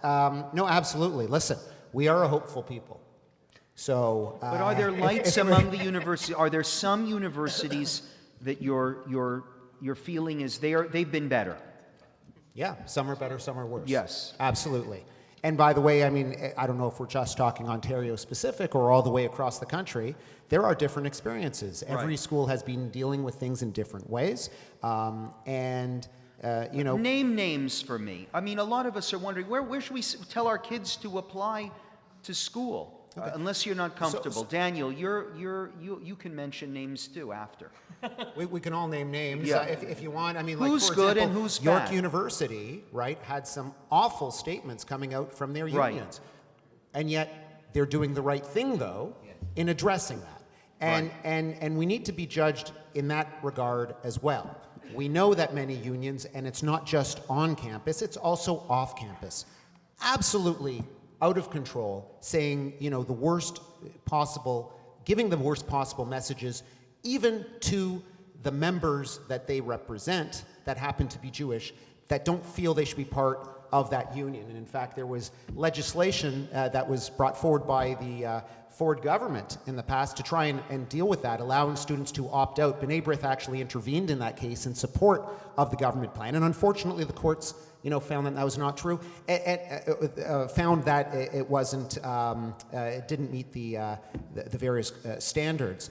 Speaker 9: No, absolutely. Listen, we are a hopeful people. So,
Speaker 3: But are there lights among the universities? Are there some universities that your feeling is they've been better?
Speaker 9: Yeah, some are better, some are worse.
Speaker 3: Yes.
Speaker 9: Absolutely. And by the way, I mean, I don't know if we're just talking Ontario specific or all the way across the country. There are different experiences. Every school has been dealing with things in different ways. Name
Speaker 3: names for me. I mean, a lot of us are wondering, where should we tell our kids to apply to school? Unless you're not comfortable. Daniel, you can mention names too after.
Speaker 9: We can all name names if you want. I mean,
Speaker 3: Who's
Speaker 9: for
Speaker 3: good
Speaker 9: example,
Speaker 3: and who's
Speaker 9: York
Speaker 3: bad?
Speaker 9: University, right, had some awful statements coming out from their unions, and yet they're doing the right thing though in addressing that. And we need to be judged in that regard as well. We know that many unions, and it's not just on campus; it's also off campus. Absolutely out of control, saying, the worst possible, giving the worst possible messages, even to the members that they represent that happen to be Jewish, that don't feel they should be part of that union. And in fact, there was legislation that was brought forward by the Ford government in the past to try and deal with that, allowing students to opt out. B'nai B'rith actually intervened in that case in support of the government plan. And unfortunately, the courts found that was not true, found that it wasn't, it didn't meet the various standards.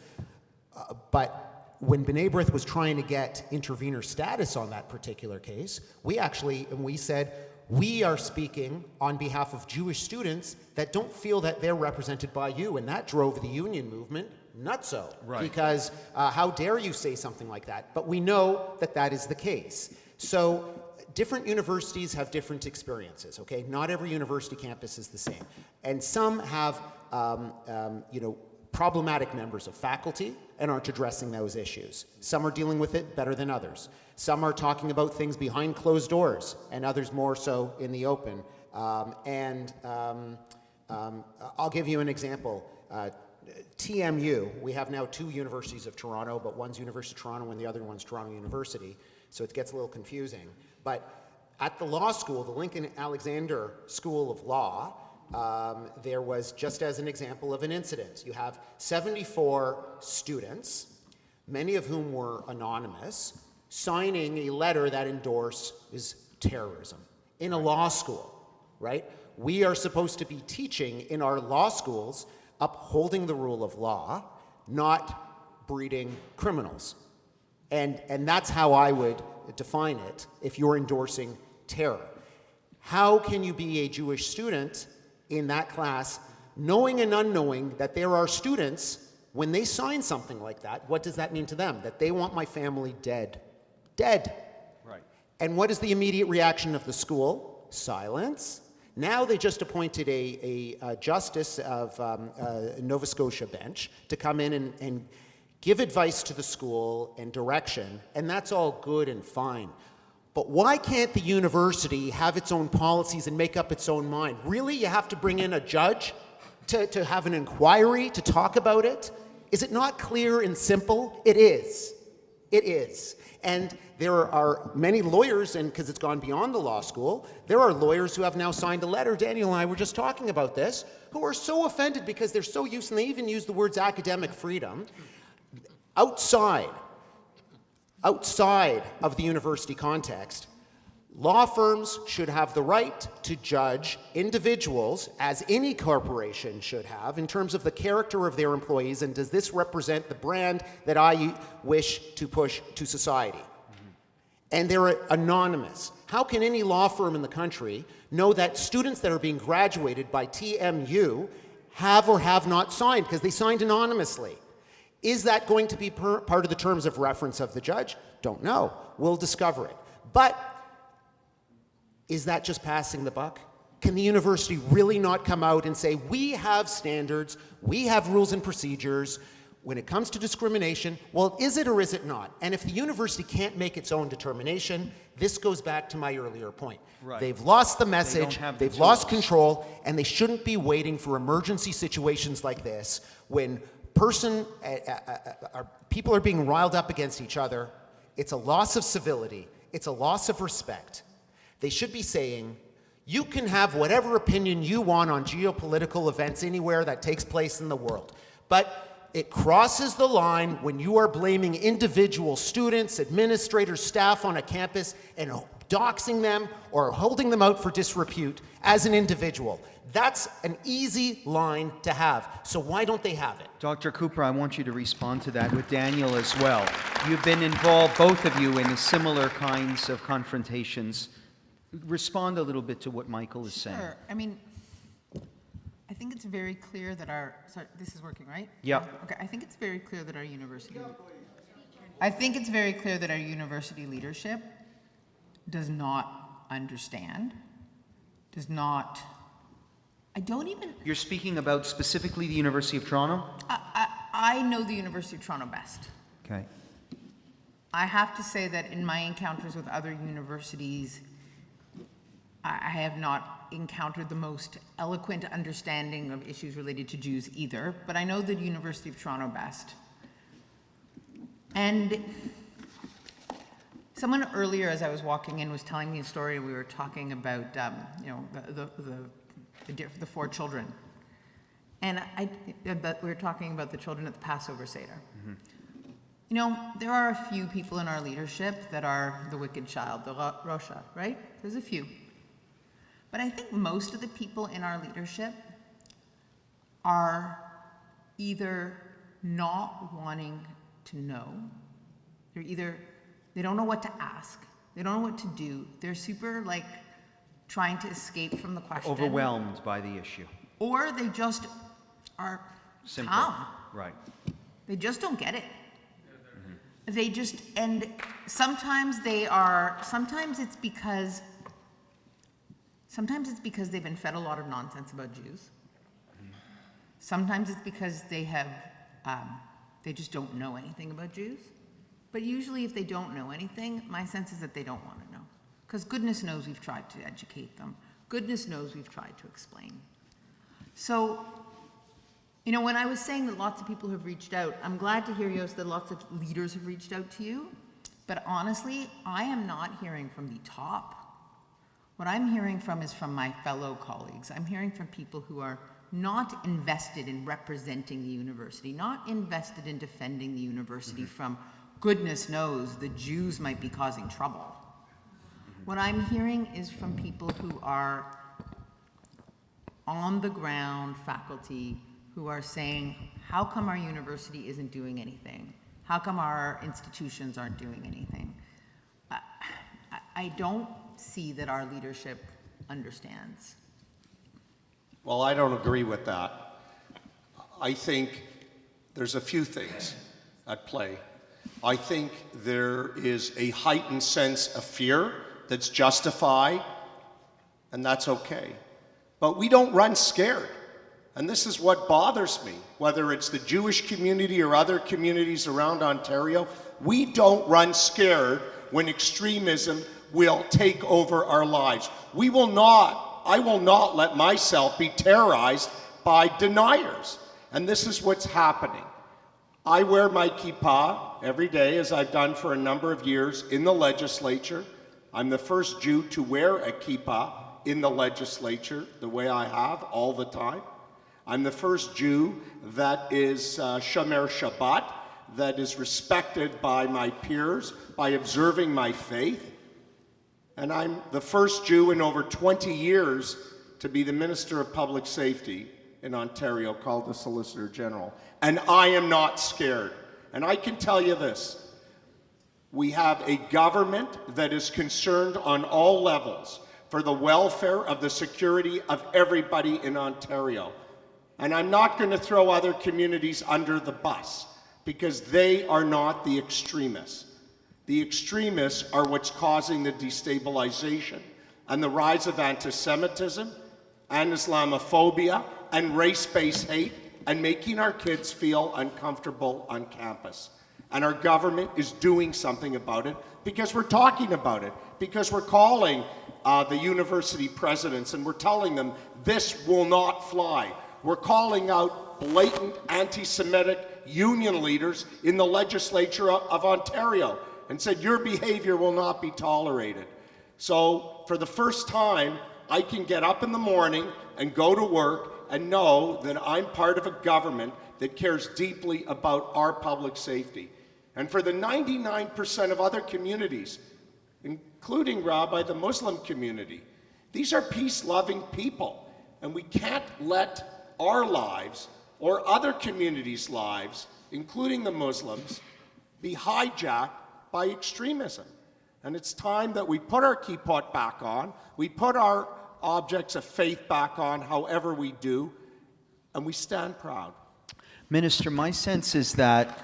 Speaker 9: But when B'nai B'rith was trying to get intervener status on that particular case, we said, we are speaking on behalf of Jewish students that don't feel that they're represented by you, and that drove the union movement nutso. Right. Because how dare you say something like that? But we know that that is the case. So different universities have different experiences, okay? Not every university campus is the same. And some have, problematic members of faculty and aren't addressing those issues. Some are dealing with it better than others. Some are talking about things behind closed doors, and others more so in the open. I'll give you an example. TMU, we have now 2 universities of Toronto, but one's University of Toronto and the other one's Toronto University, so it gets a little confusing. But at the law school, the Lincoln Alexander School of Law, there was, just as an example of an incident, you have 74 students, many of whom were anonymous, signing a letter that endorses terrorism in a law school, right? We are supposed to be teaching in our law schools upholding the rule of law, not breeding criminals. And that's how I would define it if you're endorsing terror. How can you be a Jewish student in that class, knowing and unknowing that there are students, when they sign something like that, what does that mean to them? That they want my family dead. Dead.
Speaker 3: Right.
Speaker 9: And what is the immediate reaction of the school? Silence. Now they just appointed a justice of Nova Scotia bench to come in and give advice to the school and direction, and that's all good and fine. But why can't the university have its own policies and make up its own mind? Really, you have to bring in a judge to have an inquiry, to talk about it? Is it not clear and simple? It is. It is. And there are many lawyers, and because it's gone beyond the law school, there are lawyers who have now signed a letter, Daniel and I were just talking about this, who are so offended because they're so used, and they even use the words academic freedom, outside of the university context. Law firms should have the right to judge individuals, as any corporation should have, in terms of the character of their employees, and does this represent the brand that I wish to push to society? And they're anonymous. How can any law firm in the country know that students that are being graduated by TMU have or have not signed, because they signed anonymously? Is that going to be part of the terms of reference of the judge? Don't know. We'll discover it. But is that just passing the buck? Can the university really not come out and say, we have standards, we have rules and procedures, when it comes to discrimination, well, is it or is it not? And if the university can't make its own determination, this goes back to my earlier point.
Speaker 3: Right.
Speaker 9: They've lost the message, they've lost control, and they shouldn't be waiting for emergency situations like this when people are being riled up against each other. It's a loss of civility. It's a loss of respect. They should be saying, you can have whatever opinion you want on geopolitical events anywhere that takes place in the world, but it crosses the line when you are blaming individual students, administrators, staff on a campus and doxing them or holding them out for disrepute as an individual. That's an easy line to have. So why don't they have it?
Speaker 3: Dr. Cooper, I want you to respond to that with Daniel as well. You've been involved, both of you, in similar kinds of confrontations. Respond a little bit to what Michael is saying.
Speaker 6: Sure. I mean, I think it's very clear that sorry, this is working, right?
Speaker 3: Yeah.
Speaker 6: Okay, I think it's very clear that our university leadership does not understand,
Speaker 3: You're speaking about specifically the University of Toronto?
Speaker 6: I know the University of Toronto best.
Speaker 3: Okay.
Speaker 6: I have to say that in my encounters with other universities, I have not encountered the most eloquent understanding of issues related to Jews either, but I know the University of Toronto best. And someone earlier, as I was walking in, was telling me a story. We were talking about, the 4 children. And we were talking about the children at the Passover Seder. Mm-hmm. You know, there are a few people in our leadership that are the wicked child, the Rosha, right? There's a few. But I think most of the people in our leadership are either not wanting to know, they don't know what to ask, they don't know what to do, they're super trying to escape from the question.
Speaker 3: Overwhelmed by the issue.
Speaker 6: Or they just are
Speaker 3: Simple.
Speaker 6: calm.
Speaker 3: Right.
Speaker 6: They just don't get it. They just, and sometimes they are, sometimes it's because they've been fed a lot of nonsense about Jews. Sometimes it's because they have, they just don't know anything about Jews. But usually if they don't know anything, my sense is that they don't want to know. Because goodness knows we've tried to educate them. Goodness knows we've tried to explain. So, you know, when I was saying that lots of people have reached out, I'm glad to hear, Yost, that lots of leaders have reached out to you. But honestly, I am not hearing from the top. What I'm hearing from is from my fellow colleagues. I'm hearing from people who are not invested in representing the university, not invested in defending the university from goodness knows the Jews might be causing trouble. What I'm hearing is from people who are on the ground faculty who are saying, how come our university isn't doing anything? How come our institutions aren't doing anything? I don't see that our leadership understands.
Speaker 8: Well, I don't agree with that. I think there's a few things at play. I think there is a heightened sense of fear that's justified, and that's okay. But we don't run scared. And this is what bothers me, whether it's the Jewish community or other communities around Ontario. We don't run scared when extremism will take over our lives. I will not let myself be terrorized by deniers. And this is what's happening. I wear my kippah every day, as I've done for a number of years in the legislature. I'm the first Jew to wear a kippah in the legislature the way I have all the time. I'm the first Jew that is Shomer Shabbat, that is respected by my peers by observing my faith. And I'm the first Jew in over 20 years to be the Minister of Public Safety in Ontario, called the Solicitor General. And I am not scared. And I can tell you this, we have a government that is concerned on all levels for the welfare of the security of everybody in Ontario. And I'm not going to throw other communities under the bus, because they are not the extremists. The extremists are what's causing the destabilization and the rise of anti-Semitism and Islamophobia and race-based hate, and making our kids feel uncomfortable on campus. And our government is doing something about it, because we're talking about it, because we're calling the university presidents and we're telling them this will not fly. We're calling out blatant anti-Semitic union leaders in the legislature of Ontario and said your behavior will not be tolerated. So for the first time, I can get up in the morning and go to work and know that I'm part of a government that cares deeply about our public safety. And for the 99% of other communities, including, Rabbi, the Muslim community, these are peace-loving people, and we can't let our lives or other communities' lives, including the Muslims, be hijacked by extremism. And it's time that we put our kippot back on, we put our objects of faith back on, however we do, and we stand proud.
Speaker 3: Minister, my sense is that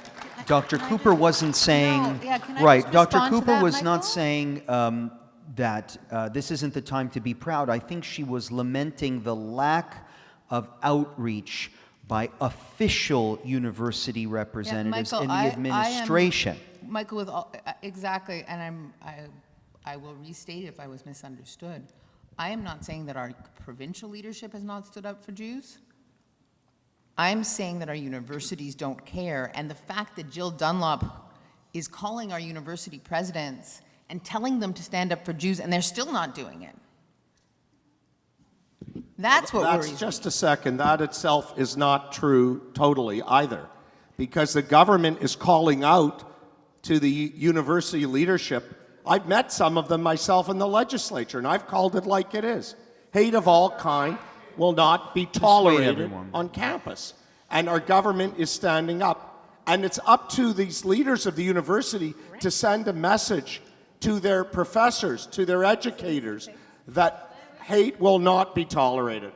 Speaker 3: Dr. Cooper wasn't saying,
Speaker 6: can I
Speaker 3: right,
Speaker 6: just
Speaker 3: Dr.
Speaker 6: respond to
Speaker 3: Cooper
Speaker 6: that,
Speaker 3: was
Speaker 6: Michael?
Speaker 3: not saying that this isn't the time to be proud. I think she was lamenting the lack of outreach by official university representatives
Speaker 6: Michael,
Speaker 3: in the administration.
Speaker 6: Michael, with all, exactly, and I will restate if I was misunderstood. I am not saying that our provincial leadership has not stood up for Jews. I'm saying that our universities don't care, and the fact that Jill Dunlop is calling our university presidents and telling them to stand up for Jews, and they're still not doing it. That's what worries me.
Speaker 8: Just a second. That itself is not true totally either, because the government is calling out to the university leadership. I've met some of them myself in the legislature, and I've called it like it is. Hate of all kind will not be tolerated on campus. And our government is standing up. And it's up to these leaders of the university to send a message to their professors, to their educators, that hate will not be tolerated.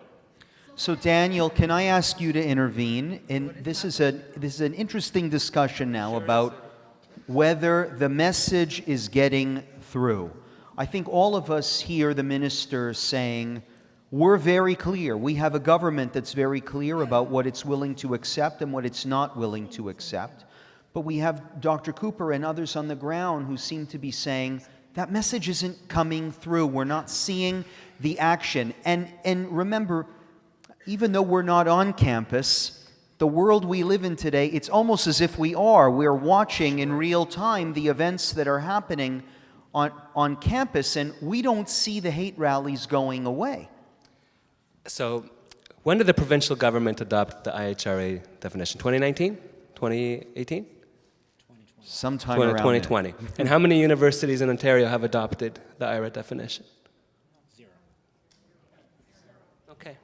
Speaker 3: So Daniel, can I ask you to intervene? And this is an interesting discussion now about whether the message is getting through. I think all of us hear the minister saying, we're very clear. We have a government that's very clear about what it's willing to accept and what it's not willing to accept. But we have Dr. Cooper and others on the ground who seem to be saying, that message isn't coming through. We're not seeing the action. And remember, even though we're not on campus, the world we live in today, it's almost as if we are. We're watching in real time the events that are happening on campus, and we don't see the hate rallies going away.
Speaker 7: So, when did the provincial government adopt the IHRA definition? 2019? 2018?
Speaker 3: Sometime around
Speaker 7: 2020. And how many universities in Ontario have adopted the IHRA definition?
Speaker 9: 0.
Speaker 7: Okay.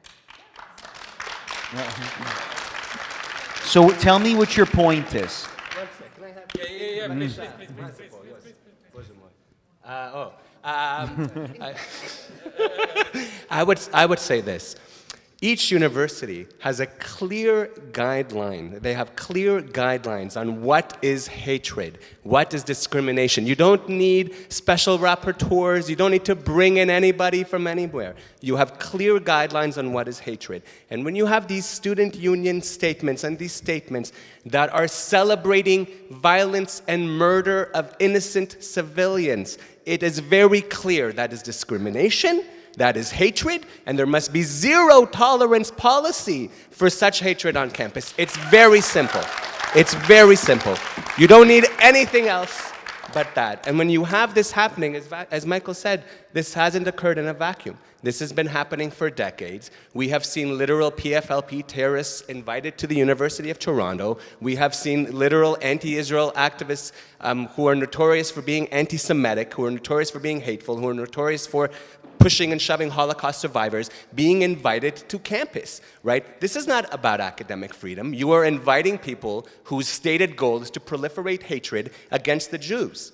Speaker 3: So tell me what your point is.
Speaker 7: I would say this. Each university has a clear guideline. They have clear guidelines on what is hatred, what is discrimination. You don't need special rapporteurs. You don't need to bring in anybody from anywhere. You have clear guidelines on what is hatred. And when you have these student union statements and these statements that are celebrating violence and murder of innocent civilians, it is very clear that is discrimination. That is hatred, and there must be zero tolerance policy for such hatred on campus. It's very simple. It's very simple. You don't need anything else but that. And when you have this happening, as Michael said, this hasn't occurred in a vacuum. This has been happening for decades. We have seen literal PFLP terrorists invited to the University of Toronto. We have seen literal anti-Israel activists who are notorious for being anti-Semitic, who are notorious for being hateful, who are notorious for pushing and shoving Holocaust survivors, being invited to campus, right? This is not about academic freedom. You are inviting people whose stated goal is to proliferate hatred against the Jews.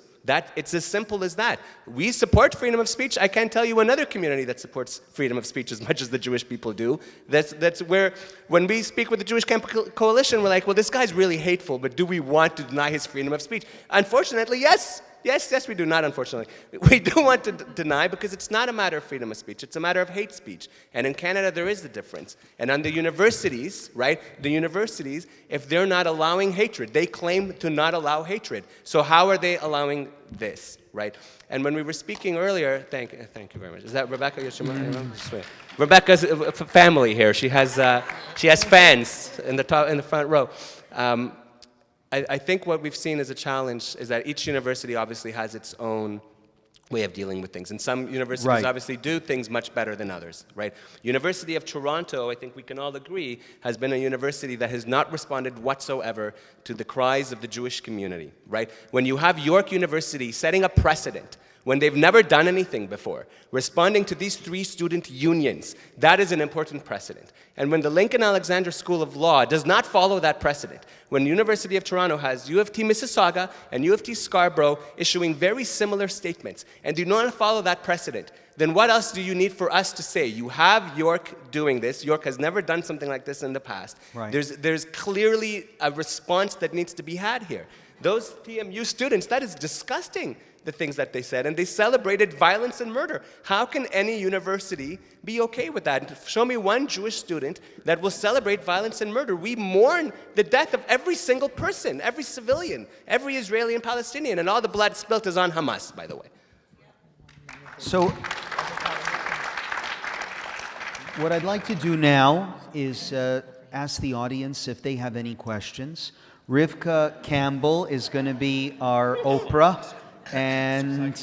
Speaker 7: It's as simple as that. We support freedom of speech. I can't tell you another community that supports freedom of speech as much as the Jewish people do. That's where, when we speak with the Jewish Camp Coalition, we're like, well, this guy's really hateful, but do we want to deny his freedom of speech? Unfortunately, yes. Yes, we do not, unfortunately. We do want to deny because it's not a matter of freedom of speech. It's a matter of hate speech. And in Canada, there is the difference. And on the universities, right, the universities, if they're not allowing hatred, they claim to not allow hatred. So how are they allowing this, right? And when we were speaking earlier, thank you very much. Is that Rebecca? Rebecca's family here. She has fans in the front row. I think what we've seen as a challenge is that each university obviously has its own way of dealing with things. And some universities obviously do things much better than others, right? University of Toronto, I think we can all agree, has been a university that has not responded whatsoever to the cries of the Jewish community, right? When you have York University setting a precedent, when they've never done anything before, responding to these 3 student unions, that is an important precedent. And when the Lincoln Alexander School of Law does not follow that precedent, when the University of Toronto has U of T Mississauga and U of T Scarborough issuing very similar statements and do not follow that precedent, then what else do you need for us to say? You have York doing this. York has never done something like this in the past.
Speaker 3: Right.
Speaker 7: There's clearly a response that needs to be had here. Those TMU students, that is disgusting, the things that they said, and they celebrated violence and murder. How can any university be okay with that? Show me one Jewish student that will celebrate violence and murder. We mourn the death of every single person, every civilian, every Israeli and Palestinian, and all the blood spilt is on Hamas, by the way.
Speaker 3: So what I'd like to do now is ask the audience if they have any questions. Rivka Campbell is going to be our Oprah, and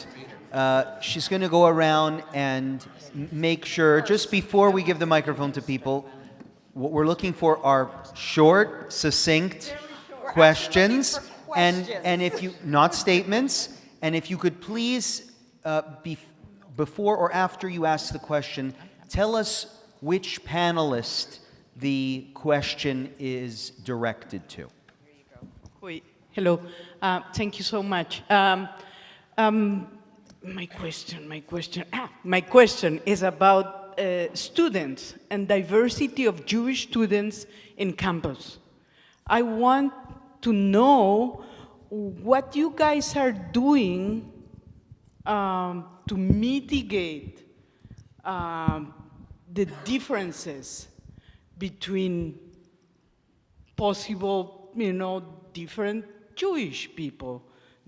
Speaker 3: she's going to go around and make sure, just before we give the microphone to people, what we're looking for are short, succinct questions, and if you, not statements, and if you could please, before or after you ask the question, tell us which panelist the question is directed to.
Speaker 10: Hello. Thank you so much. My question is about students and diversity of Jewish students in campus. I want to know what you guys are doing to mitigate the differences between possible, different Jewish people,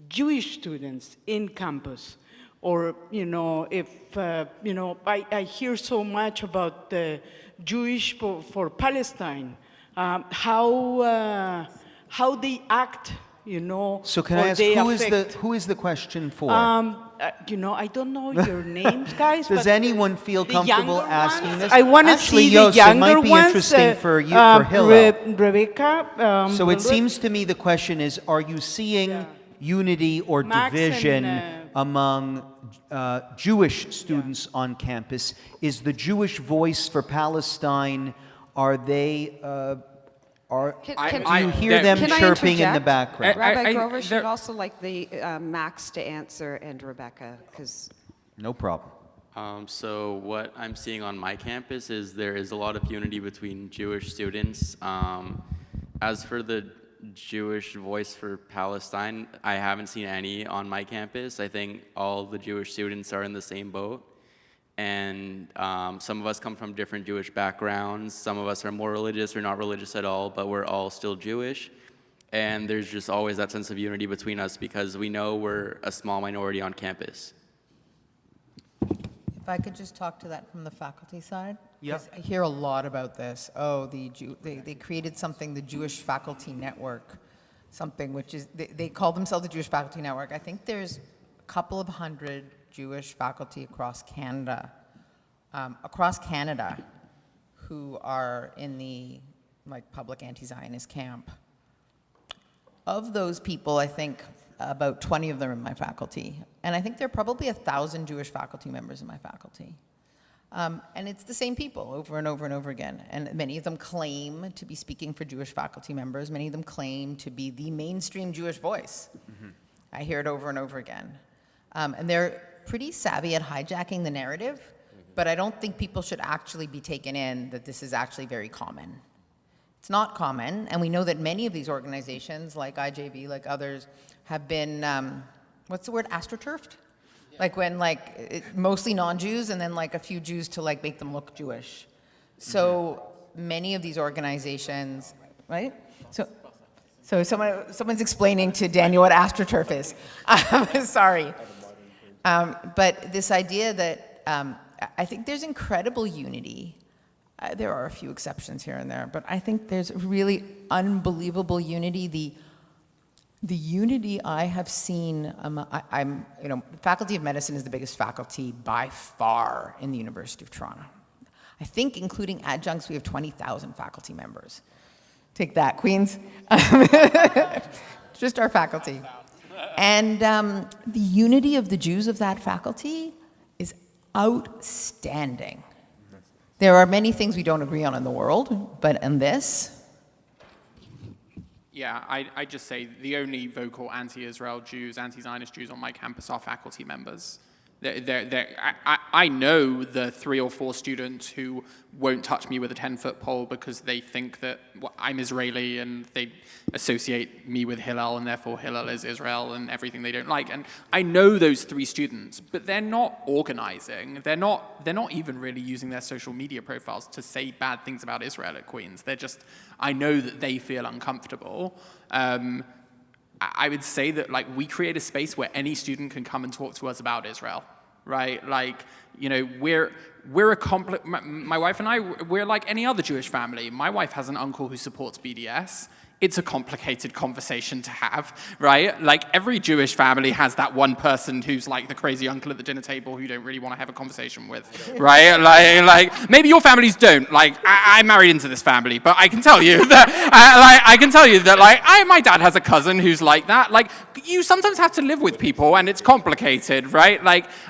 Speaker 10: Jewish students in campus. Or, if, I hear so much about the Jewish for Palestine, how they act,
Speaker 3: So can I
Speaker 10: or
Speaker 3: ask,
Speaker 10: they
Speaker 3: who is the question for?
Speaker 10: I don't know your names, guys.
Speaker 3: Does
Speaker 10: but
Speaker 3: anyone feel
Speaker 10: the
Speaker 3: comfortable
Speaker 10: younger
Speaker 3: asking
Speaker 10: ones,
Speaker 3: this?
Speaker 10: I want to
Speaker 3: Actually,
Speaker 10: see the
Speaker 3: Yos, it
Speaker 10: younger
Speaker 3: might be
Speaker 10: ones.
Speaker 3: interesting for you, for Hillel.
Speaker 10: Rebecca.
Speaker 3: So it seems to me the question is, are you seeing unity or
Speaker 10: Max
Speaker 3: division
Speaker 10: and,
Speaker 3: among Jewish students on campus? Is the Jewish voice for Palestine, are they, do you hear them
Speaker 11: Can I
Speaker 3: chirping in the
Speaker 11: interject?
Speaker 3: background?
Speaker 11: Rabbi Grover, she'd also like the Max to answer and Rebecca, because
Speaker 3: No problem.
Speaker 5: So what I'm seeing on my campus is there is a lot of unity between Jewish students. As for the Jewish voice for Palestine, I haven't seen any on my campus. I think all the Jewish students are in the same boat. And some of us come from different Jewish backgrounds. Some of us are more religious or not religious at all, but we're all still Jewish. And there's just always that sense of unity between us because we know we're a small minority on campus.
Speaker 6: If I could just talk to that from the faculty side?
Speaker 3: Yep.
Speaker 6: 'Cause I hear a lot about this. Oh, they created something, the Jewish Faculty Network, something which is, they call themselves the Jewish Faculty Network. I think there's a couple of hundred Jewish faculty across Canada, who are in the public anti-Zionist camp. Of those people, I think about 20 of them are in my faculty. And I think there are probably 1,000 Jewish faculty members in my faculty. And it's the same people over and over and over again. And many of them claim to be speaking for Jewish faculty members. Many of them claim to be the mainstream Jewish voice. Mm-hmm. I hear it over and over again. And they're pretty savvy at hijacking the narrative, but I don't think people should actually be taken in that this is actually very common. It's not common, and we know that many of these organizations, like IJV, like others, have been, what's the word, astroturfed? Yeah. Like when, mostly non-Jews, and then a few Jews to make them look Jewish. So many of these organizations, right? So someone's explaining to Daniel what astroturf is. Sorry. But this idea that I think there's incredible unity. There are a few exceptions here and there, but I think there's really unbelievable unity. The unity I have seen, Faculty of Medicine is the biggest faculty by far in the University of Toronto. I think including adjuncts, we have 20,000 faculty members. Take that, Queens. Just our faculty. And the unity of the Jews of that faculty is outstanding. There are many things we don't agree on in the world, but in this...
Speaker 2: Yeah, I just say the only vocal anti-Israel Jews, anti-Zionist Jews on my campus are faculty members. I know the 3 or 4 students who won't touch me with a 10-foot pole because they think that I'm Israeli and they associate me with Hillel and therefore Hillel is Israel and everything they don't like. And I know those 3 students, but they're not organizing. They're not even really using their social media profiles to say bad things about Israel at Queen's. They're just, I know that they feel uncomfortable. I would say that we create a space where any student can come and talk to us about Israel, right? We're my wife and I, we're like any other Jewish family. My wife has an uncle who supports BDS. It's a complicated conversation to have, right? Every Jewish family has that one person who's the crazy uncle at the dinner table who you don't really want to have a conversation with, right? Maybe your families don't. I married into this family, but I can tell you that, my dad has a cousin who's like that. You sometimes have to live with people and it's complicated, right?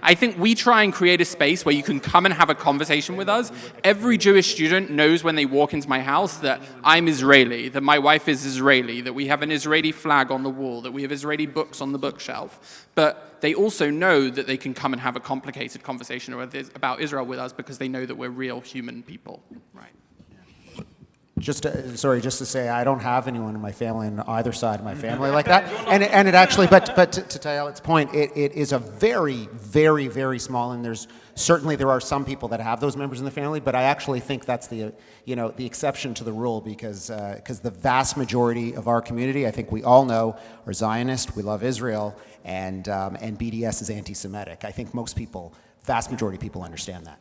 Speaker 2: I think we try and create a space where you can come and have a conversation with us. Every Jewish student knows when they walk into my house that I'm Israeli, that my wife is Israeli, that we have an Israeli flag on the wall, that we have Israeli books on the bookshelf. But they also know that they can come and have a complicated conversation about Israel with us because they know that we're real human people. Right.
Speaker 9: Just to say, I don't have anyone in my family on either side of my family like that. And it actually, but to Tayalet's point, it is a very, very, very small, and there are some people that have those members in the family, but I actually think that's the exception to the rule, because the vast majority of our community, I think we all know, are Zionist. We love Israel, and BDS is anti-Semitic. I think vast majority of people understand that.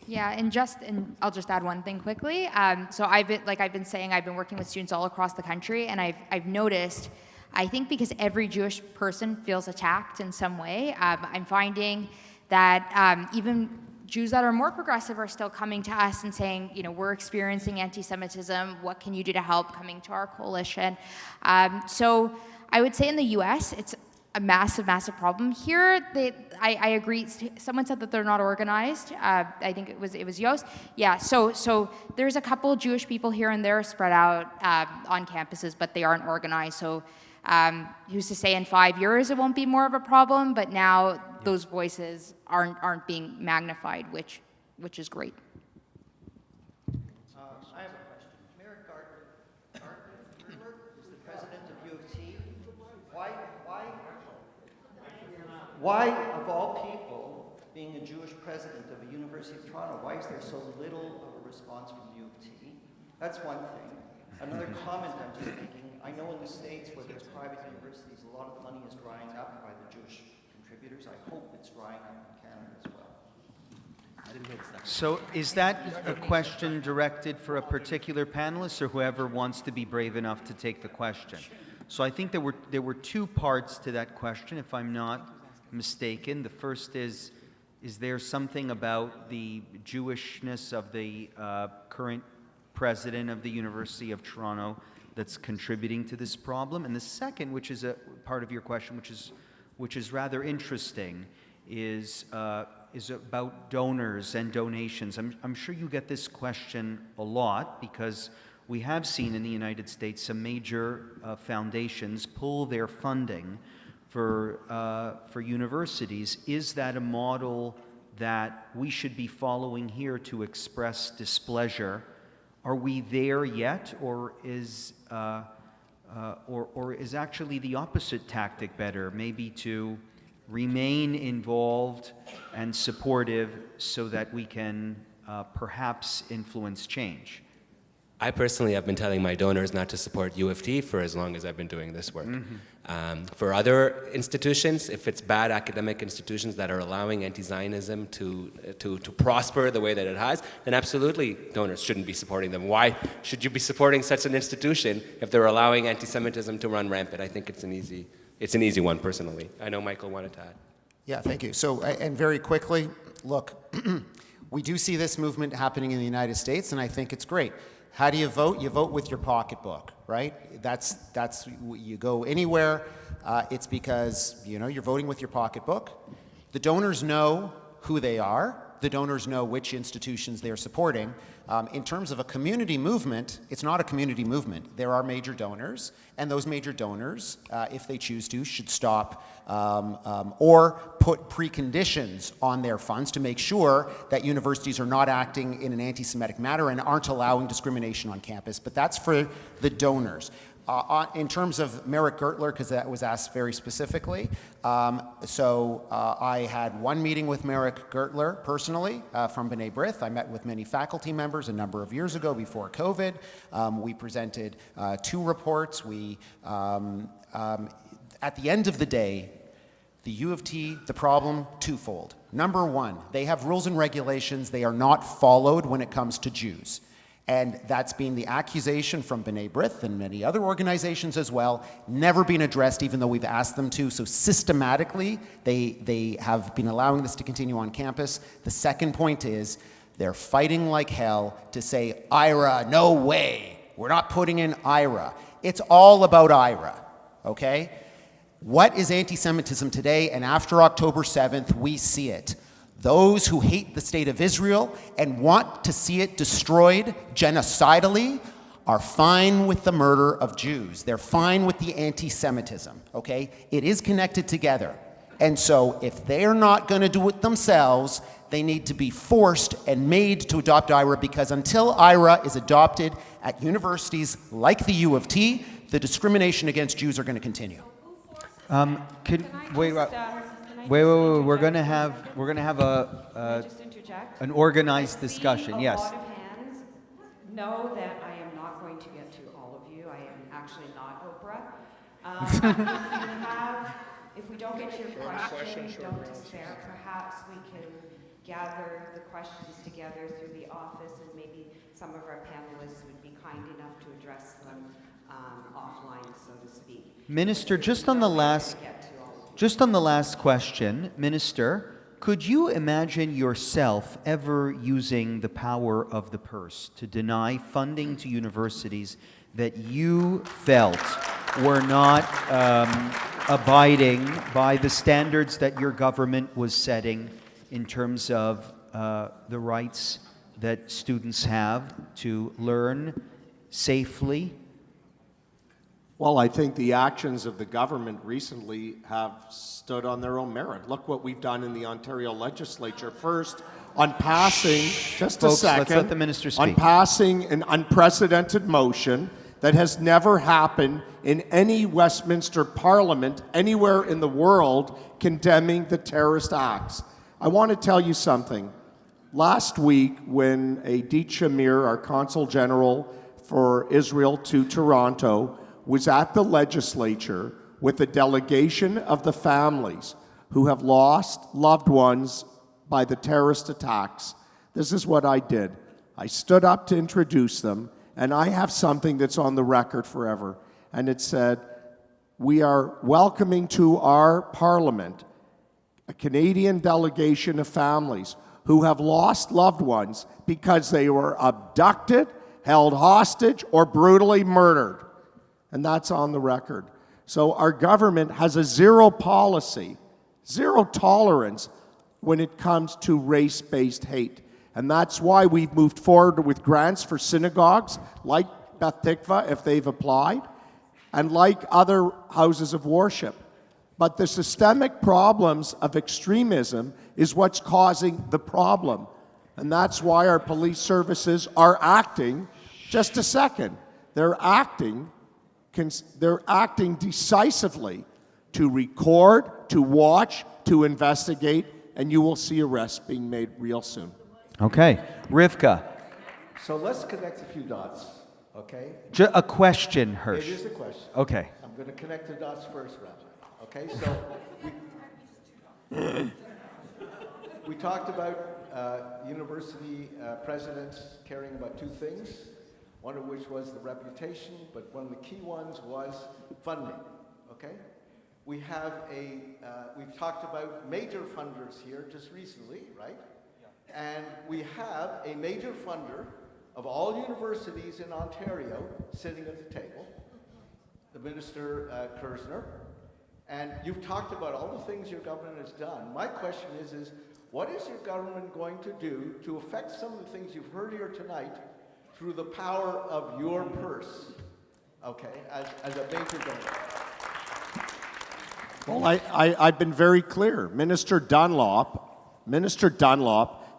Speaker 1: Yeah, and I'll just add one thing quickly. So I've been saying, I've been working with students all across the country, and I've noticed, I think because every Jewish person feels attacked in some way, I'm finding that even Jews that are more progressive are still coming to us and saying, we're experiencing anti-Semitism. What can you do to help? Coming to our coalition. So I would say in the U.S., it's a massive, massive problem. Here, I agree. Someone said that they're not organized. I think it was Yost. Yeah. So there's a couple Jewish people here and there spread out on campuses, but they aren't organized. So who's to say in 5 years it won't be more of a problem? But now those voices aren't being magnified, which is great.
Speaker 12: I have a question. Merrick Gartner is the president of U of T. Why, of all people, being a Jewish president of a University of Toronto, why is there so little of a response from U of T? That's one thing. Another comment I'm just making, I know in the States where there's private universities, a lot of money is drying up by the Jewish contributors. I hope it's drying up in Canada as well.
Speaker 3: So is that a question directed for a particular panelist or whoever wants to be brave enough to take the question? So I think there were two parts to that question, if I'm not mistaken. The first is there something about the Jewishness of the current president of the University of Toronto that's contributing to this problem? And the second, which is a part of your question, which is rather interesting, is about donors and donations. I'm sure you get this question a lot, because we have seen in the United States some major foundations pull their funding for universities. Is that a model that we should be following here to express displeasure? Are we there yet, or is actually the opposite tactic better? Maybe to remain involved and supportive so that we can perhaps influence change?
Speaker 7: I personally have been telling my donors not to support U of T for as long as I've been doing this work. For other institutions, if it's bad academic institutions that are allowing anti-Zionism to prosper the way that it has, then absolutely donors shouldn't be supporting them. Why should you be supporting such an institution if they're allowing anti-Semitism to run rampant? I think it's an easy one, personally. I know Michael wanted to add.
Speaker 9: Yeah, thank you. So, and very quickly, look, we do see this movement happening in the United States, and I think it's great. How do you vote? You vote with your pocketbook, right? That's you go anywhere. It's because you're voting with your pocketbook. The donors know who they are. The donors know which institutions they're supporting. In terms of a community movement, it's not a community movement. There are major donors, and those major donors, if they choose to, should stop or put preconditions on their funds to make sure that universities are not acting in an anti-Semitic manner and aren't allowing discrimination on campus. But that's for the donors. In terms of Merrick Gertler, because that was asked very specifically, I had one meeting with Merrick Gertler personally from B'nai B'rith. I met with many faculty members a number of years ago before COVID. We presented 2 reports. At the end of the day, the U of T, the problem, twofold. Number one, they have rules and regulations. They are not followed when it comes to Jews. And that's been the accusation from B'nai B'rith and many other organizations as well, never been addressed even though we've asked them to. So systematically, they have been allowing this to continue on campus. The second point is they're fighting like hell to say, IRA, no way. We're not putting in IRA. It's all about IRA, okay? What is anti-Semitism today? And after October 7th, we see it. Those who hate the state of Israel and want to see it destroyed genocidally are fine with the murder of Jews. They're fine with the anti-Semitism, okay? It is connected together. And so if they're not going to do it themselves, they need to be forced and made to adopt IRA, because until IRA is adopted at universities like the U of T, the discrimination against Jews are going to continue.
Speaker 3: Wait. We're going to have an organized discussion. Yes.
Speaker 11: A lot of hands. Know that I am not going to get to all of you. I am actually not Oprah. If we don't get to your question, don't despair. Perhaps we can gather the questions together through the office, and maybe some of our panelists would be kind enough to address them offline, so to speak.
Speaker 3: Minister, just on the last question, Minister, could you imagine yourself ever using the power of the purse to deny funding to universities that you felt were not abiding by the standards that your government was setting in terms of the rights that students have to learn safely?
Speaker 8: Well, I think the actions of the government recently have stood on their own merit. Look what we've done in the Ontario legislature. First, on passing, just
Speaker 3: Folks,
Speaker 8: a second,
Speaker 3: let's let the minister speak.
Speaker 8: on passing an unprecedented motion that has never happened in any Westminster Parliament anywhere in the world, condemning the terrorist acts. I want to tell you something. Last week, when Adit Shamir, our Consul General for Israel to Toronto, was at the legislature with a delegation of the families who have lost loved ones by the terrorist attacks, this is what I did. I stood up to introduce them, and I have something that's on the record forever. And it said, we are welcoming to our parliament a Canadian delegation of families who have lost loved ones because they were abducted, held hostage, or brutally murdered. And that's on the record. So our government has a zero policy, zero tolerance when it comes to race-based hate. And that's why we've moved forward with grants for synagogues like Beth Tikvah, if they've applied, and like other houses of worship. But the systemic problems of extremism is what's causing the problem. And that's why our police services are acting. Just a second. They're acting decisively to record, to watch, to investigate, and you will see arrests being made real soon.
Speaker 3: Okay. Rivka.
Speaker 13: So let's connect a few dots, okay?
Speaker 3: A question, Hirsch.
Speaker 13: It is a question.
Speaker 3: Okay.
Speaker 13: I'm going to connect the dots first, Rabbi. Okay, so we talked about university presidents caring about two things, one of which was the reputation, but one of the key ones was funding, okay? We have we've talked about major funders here just recently, right? Yeah. And we have a major funder of all universities in Ontario sitting at the table, the Minister Kersner, and you've talked about all the things your government has done. My question is what is your government going to do to affect some of the things you've heard here tonight through the power of your purse, okay, as a major donor?
Speaker 8: Well, I've been very clear. Minister Dunlop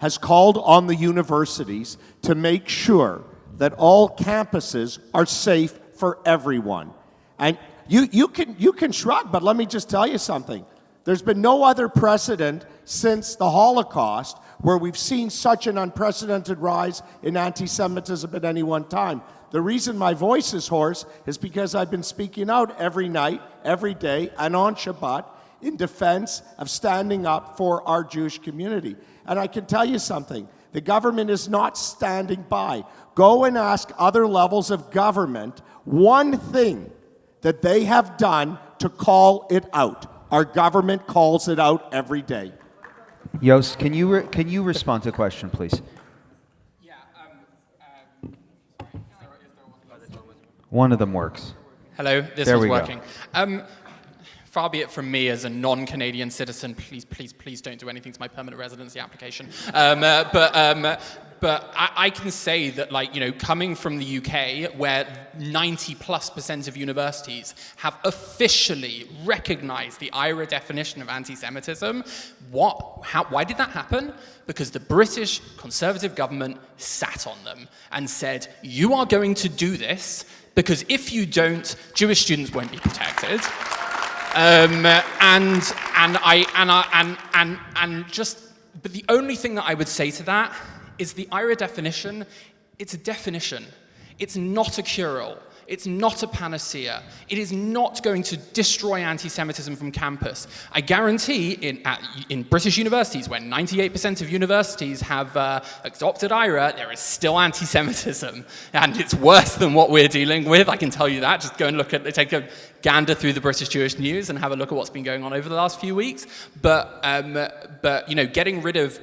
Speaker 8: has called on the universities to make sure that all campuses are safe for everyone. And you can shrug, but let me just tell you something. There's been no other precedent since the Holocaust where we've seen such an unprecedented rise in anti-Semitism at any one time. The reason my voice is hoarse is because I've been speaking out every night, every day, and on Shabbat in defense of standing up for our Jewish community. And I can tell you something. The government is not standing by. Go and ask other levels of government one thing that they have done to call it out. Our government calls it out every day.
Speaker 3: Yost, can you respond to the question, please?
Speaker 2: Yeah. Sorry,
Speaker 3: One of them works.
Speaker 2: Hello, this
Speaker 3: there
Speaker 2: is
Speaker 3: we
Speaker 2: working.
Speaker 3: Go.
Speaker 2: far be it from me as a non-Canadian citizen, please don't do anything to my permanent residency application. But I can say that, like, you know, coming from the UK, where 90+% of universities have officially recognized the IRA definition of anti-Semitism, why did that happen? Because the British Conservative government sat on them and said, you are going to do this, because if you don't, Jewish students won't be protected. But the only thing that I would say to that is the IRA definition, it's a definition. It's not a cure-all. It's not a panacea. It is not going to destroy anti-Semitism from campus. I guarantee in British universities, where 98% of universities have adopted IRA, there is still anti-Semitism. And it's worse than what we're dealing with, I can tell you that. Just go and take a gander through the British Jewish news and have a look at what's been going on over the last few weeks. But you know, getting rid of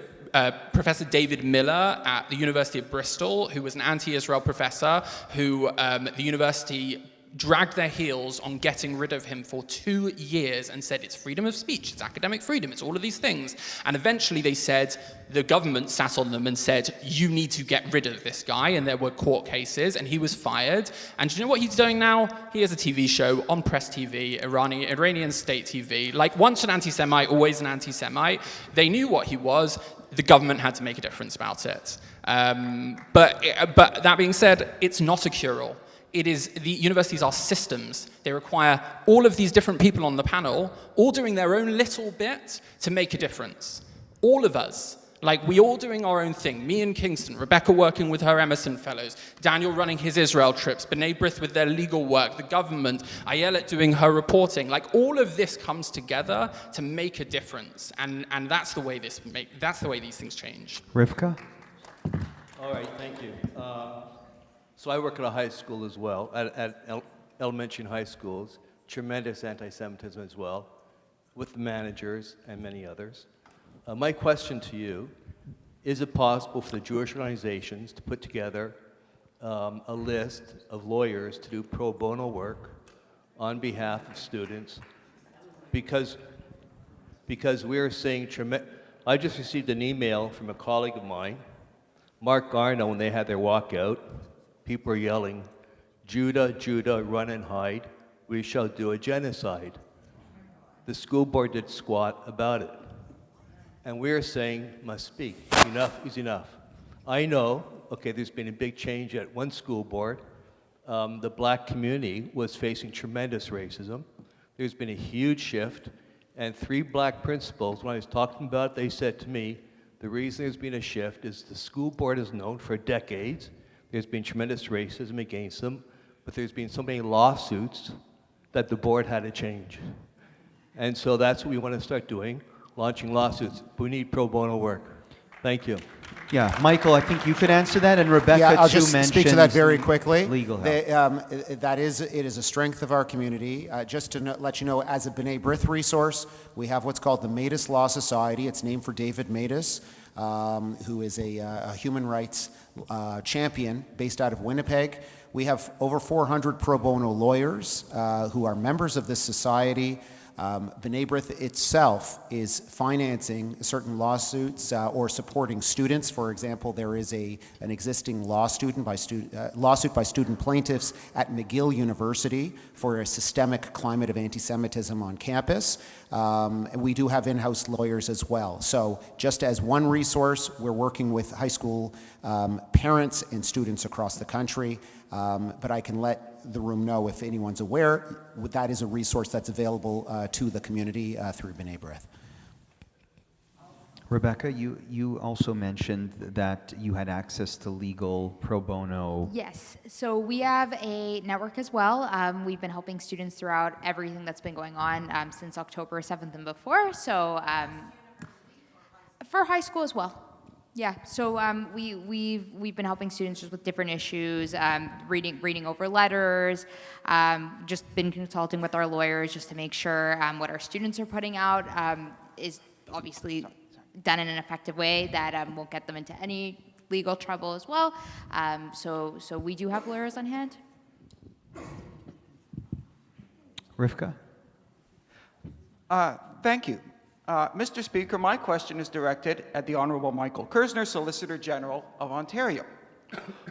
Speaker 2: Professor David Miller at the University of Bristol, who was an anti-Israel professor, who the university dragged their heels on getting rid of him for 2 years and said it's freedom of speech, it's academic freedom, it's all of these things. And eventually they said, the government sat on them and said, you need to get rid of this guy, and there were court cases, and he was fired. And do you know what he's doing now? He has a TV show on Press TV, Iranian state TV. Like, once an anti-Semite, always an anti-Semite. They knew what he was. The government had to make a difference about it. But that being said, it's not a cure-all. The universities are systems. They require all of these different people on the panel, all doing their own little bit to make a difference. All of us. Like, we all doing our own thing. Me in Kingston, Rebecca working with her Emerson Fellows, Daniel running his Israel trips, B'nai B'rith with their legal work, the government, Ayelet doing her reporting. Like, all of this comes together to make a difference. And that's the way these things change.
Speaker 3: Rivka?
Speaker 14: All right, thank you. So I work at a high school as well, at elementary and high schools. Tremendous anti-Semitism as well, with the managers and many others. My question to you, is it possible for the Jewish organizations to put together a list of lawyers to do pro bono work on behalf of students? Because we're seeing I just received an email from a colleague of mine, Mark Garno, when they had their walkout, people were yelling, Judah, Judah, run and hide, we shall do a genocide. The school board did squat about it. And we're saying, must speak, enough is enough. I know, okay, there's been a big change at one school board. The black community was facing tremendous racism. There's been a huge shift, and 3 black principals, when I was talking about it, they said to me, the reason there's been a shift is the school board is known for decades. There's been tremendous racism against them, but there's been so many lawsuits that the board had to change. And so that's what we want to start doing. Launching lawsuits. We need pro bono work. Thank you.
Speaker 3: Yeah, Michael, I think you could answer that, and Rebecca
Speaker 4: yeah, I'll
Speaker 3: too
Speaker 4: just
Speaker 3: mentioned
Speaker 4: speak to that very quickly.
Speaker 3: Legal help.
Speaker 4: It is a strength of our community. Just to let you know, as a B'nai B'rith resource, we have what's called the Matus Law Society. It's named for David Matus, who is a human rights champion based out of Winnipeg. We have over 400 pro bono lawyers who are members of this society. B'nai B'rith itself is financing certain lawsuits or supporting students. For example, there is an existing lawsuit by student plaintiffs at McGill University for a systemic climate of anti-Semitism on campus. And we do have in-house lawyers as well. So just as one resource, we're working with high school parents and students across the country. But I can let the room know if anyone's aware, that is a resource that's available to the community through B'nai B'rith.
Speaker 3: Rebecca, you also mentioned that you had access to legal pro bono.
Speaker 1: Yes, so we have a network as well. We've been helping students throughout everything that's been going on since October 7th and before, so for high school as well. Yeah, so we've been helping students just with different issues, reading over letters, just been consulting with our lawyers just to make sure what our students are putting out is obviously done in an effective way that won't get them into any legal trouble as well. So we do have lawyers on hand.
Speaker 3: Rivka?
Speaker 15: Thank you. Mr. Speaker, my question is directed at the Honourable Michael Kersner, Solicitor General of Ontario.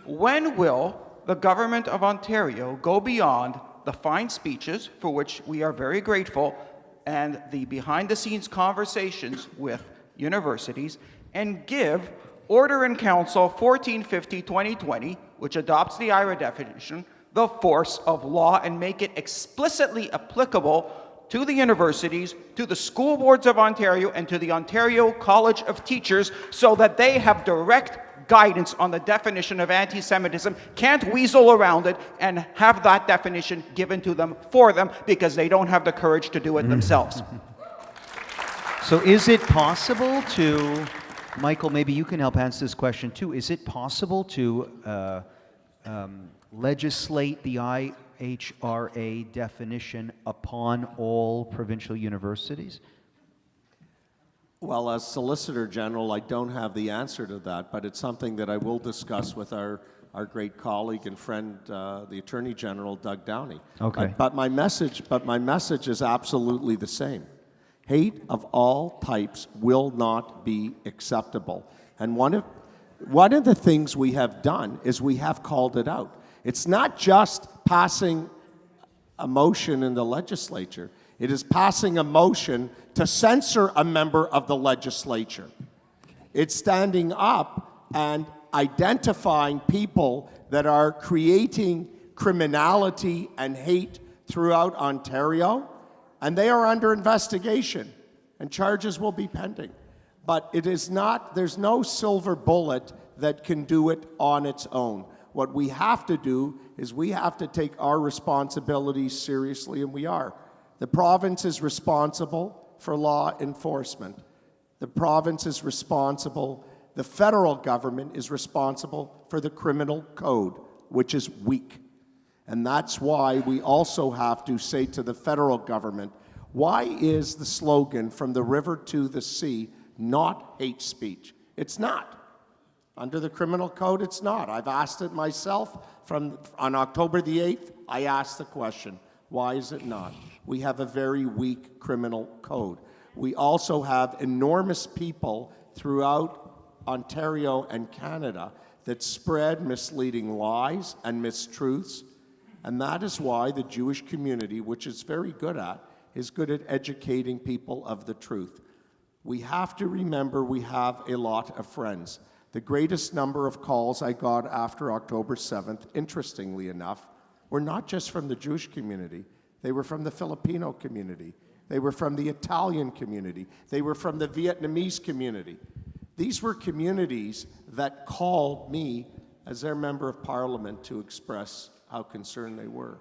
Speaker 15: When will the Government of Ontario go beyond the fine speeches, for which we are very grateful, and the behind-the-scenes conversations with universities, and give Order in Council 1450-2020, which adopts the IRA definition, the force of law, and make it explicitly applicable to the universities, to the school boards of Ontario, and to the Ontario College of Teachers, so that they have direct guidance on the definition of anti-Semitism, can't weasel around it, and have that definition given to them for them because they don't have the courage to do it themselves.
Speaker 3: So is it possible to, Michael, maybe you can help answer this question too, is it possible to legislate the IHRA definition upon all provincial universities?
Speaker 8: Well, as Solicitor General, I don't have the answer to that, but it's something that I will discuss with our great colleague and friend, the Attorney General, Doug Downey.
Speaker 3: Okay.
Speaker 8: But my message is absolutely the same. Hate of all types will not be acceptable. And one of the things we have done is we have called it out. It's not just passing a motion in the legislature. It is passing a motion to censor a member of the legislature. It's standing up and identifying people that are creating criminality and hate throughout Ontario, and they are under investigation, and charges will be pending. But it is not, there's no silver bullet that can do it on its own. What we have to do is we have to take our responsibilities seriously, and we are. The province is responsible for law enforcement. The province is responsible, the federal government is responsible for the criminal code, which is weak. And that's why we also have to say to the federal government, why is the slogan from the river to the sea not hate speech? It's not. Under the criminal code, it's not. I've asked it myself. On October the 8th, I asked the question, why is it not? We have a very weak criminal code. We also have enormous people throughout Ontario and Canada that spread misleading lies and mistruths, and that is why the Jewish community, which is very good at, is good at educating people of the truth. We have to remember we have a lot of friends. The greatest number of calls I got after October 7th, interestingly enough, were not just from the Jewish community. They were from the Filipino community. They were from the Italian community. They were from the Vietnamese community. These were communities that called me as their member of parliament to express how concerned they were.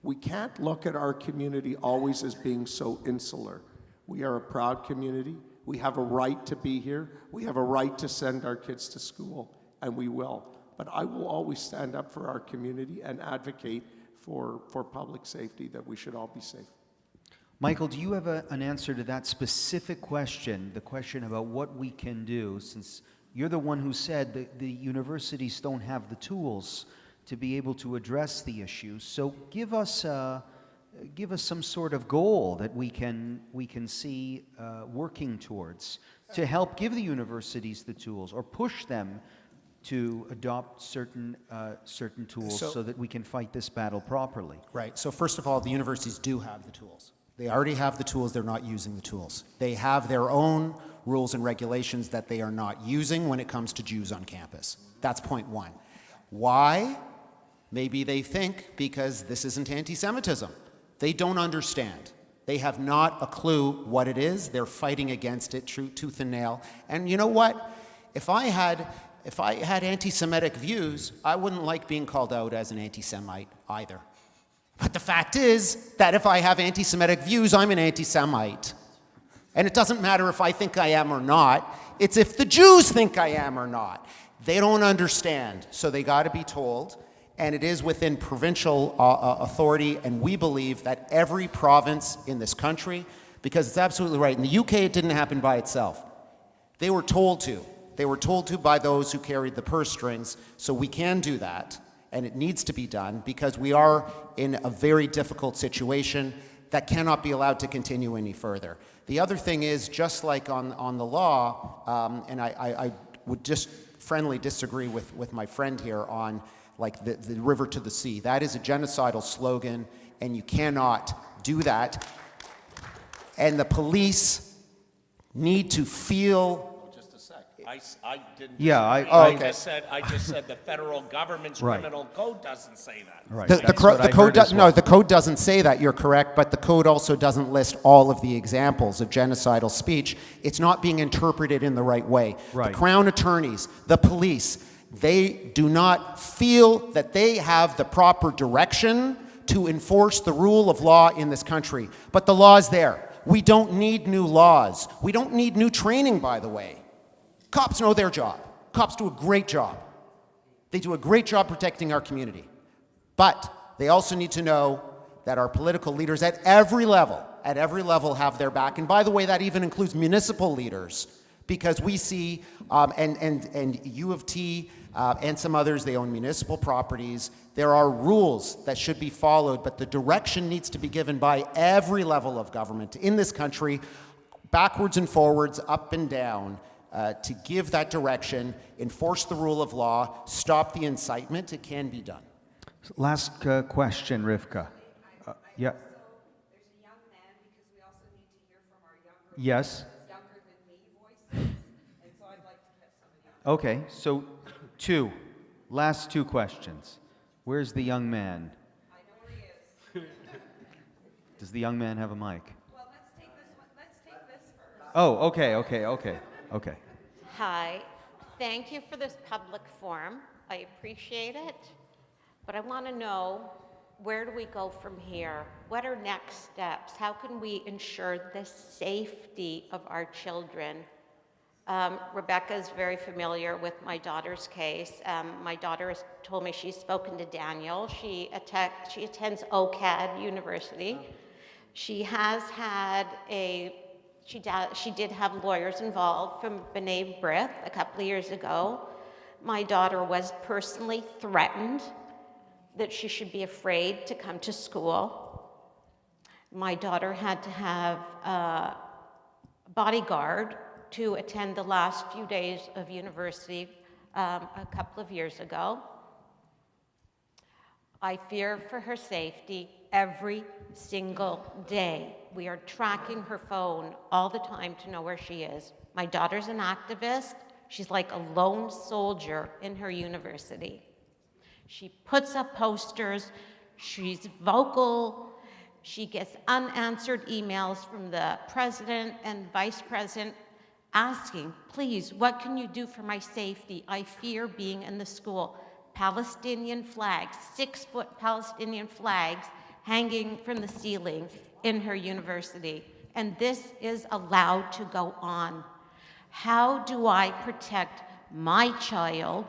Speaker 8: We can't look at our community always as being so insular. We are a proud community. We have a right to be here. We have a right to send our kids to school, and we will. But I will always stand up for our community and advocate for public safety, that we should all be safe.
Speaker 3: Michael, do you have an answer to that specific question, the question about what we can do, since you're the one who said that the universities don't have the tools to be able to address the issues. So give us some sort of goal that we can see working towards to help give the universities the tools, or push them to adopt certain tools so that we can fight this battle properly.
Speaker 9: Right. So first of all, the universities do have the tools. They already have the tools. They're not using the tools. They have their own rules and regulations that they are not using when it comes to Jews on campus. That's point one. Why? Maybe they think because this isn't anti-Semitism. They don't understand. They have not a clue what it is. They're fighting against it tooth and nail. And you know what? If I had anti-Semitic views, I wouldn't like being called out as an anti-Semite either. But the fact is that if I have anti-Semitic views, I'm an anti-Semite. And it doesn't matter if I think I am or not. It's if the Jews think I am or not. They don't understand, so they got to be told. And it is within provincial authority, and we believe that every province in this country, because it's absolutely right. In the UK, it didn't happen by itself. They were told to. They were told to by those who carried the purse strings, so we can do that, and it needs to be done because we are in a very difficult situation
Speaker 4: that cannot be allowed to continue any further. The other thing is, just like on the law, and I would just friendly disagree with my friend here on like the river to the sea. That is a genocidal slogan, and you cannot do that. And the police need to feel.
Speaker 8: Just a sec. I didn't.
Speaker 3: Yeah,
Speaker 8: disagree. I just said the federal government's criminal code doesn't say that.
Speaker 3: Right.
Speaker 4: The code doesn't say that, you're correct, but the code also doesn't list all of the examples of genocidal speech. It's not being interpreted in the right way.
Speaker 3: Right.
Speaker 4: The Crown attorneys, the police, they do not feel that they have the proper direction to enforce the rule of law in this country. But the law is there. We don't need new laws. We don't need new training, by the way. Cops know their job. Cops do a great job. They do a great job protecting our community. But they also need to know that our political leaders at every level have their back. And by the way, that even includes municipal leaders, because we see, and U of T and some others, they own municipal properties. There are rules that should be followed, but the direction needs to be given by every level of government in this country, backwards and forwards, up and down, to give that direction, enforce the rule of law, stop the incitement. It can be done.
Speaker 3: Last question, Rivka. Yeah.
Speaker 11: There's a young man, because we also need to hear from our younger
Speaker 3: Yes.
Speaker 11: younger than me voices, and so I'd like to get somebody.
Speaker 3: Okay, so last two questions. Where's the young man?
Speaker 11: I know where he is.
Speaker 3: Does the young man have a mic?
Speaker 11: Well, let's take this one. Let's take this first.
Speaker 3: Oh, okay.
Speaker 16: Hi. Thank you for this public forum. I appreciate it. But I want to know, where do we go from here? What are next steps? How can we ensure the safety of our children? Rebecca is very familiar with my daughter's case. My daughter has told me she's spoken to Daniel. She attends OCAD University. She has had she did have lawyers involved from B'nai B'rith a couple of years ago. My daughter was personally threatened that she should be afraid to come to school. My daughter had to have a bodyguard to attend the last few days of university a couple of years ago. I fear for her safety every single day. We are tracking her phone all the time to know where she is. My daughter's an activist. She's like a lone soldier in her university. She puts up posters, she's vocal, she gets unanswered emails from the president and vice president asking, please, what can you do for my safety? I fear being in the school. Palestinian flags, 6-foot Palestinian flags hanging from the ceiling in her university. And this is allowed to go on. How do I protect my child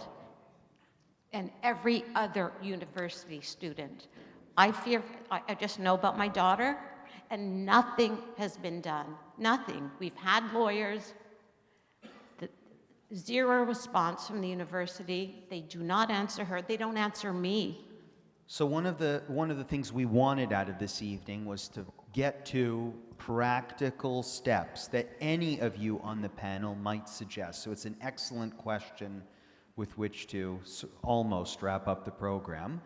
Speaker 16: and every other university student? I just know about my daughter, and nothing has been done. Nothing. We've had lawyers, zero response from the university. They do not answer her. They don't answer me.
Speaker 3: So one of the things we wanted out of this evening was to get to practical steps that any of you on the panel might suggest. So it's an excellent question with which to almost wrap up the program.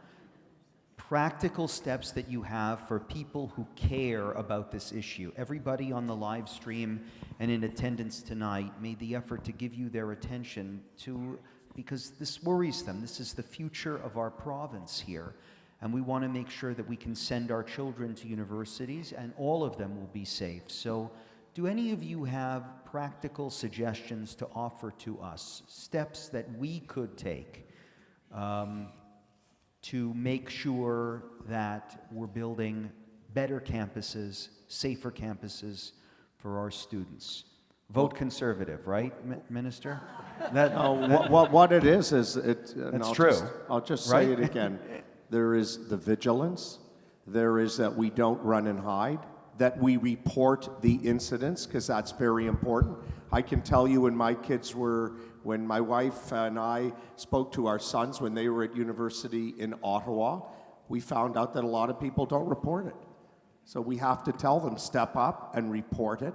Speaker 3: Practical steps that you have for people who care about this issue. Everybody on the live stream and in attendance tonight made the effort to give you their attention because this worries them. This is the future of our province here. And we want to make sure that we can send our children to universities and all of them will be safe. So do any of you have practical suggestions to offer to us, steps that we could take to make sure that we're building better campuses, safer campuses for our students? Vote Conservative, right, Minister?
Speaker 8: What it is
Speaker 3: That's true.
Speaker 8: I'll just say
Speaker 3: right?
Speaker 8: it again. There is the vigilance. There is that we don't run and hide, that we report the incidents, because that's very important. I can tell you when my wife and I spoke to our sons when they were at university in Ottawa, we found out that a lot of people don't report it. So we have to tell them, step up and report it.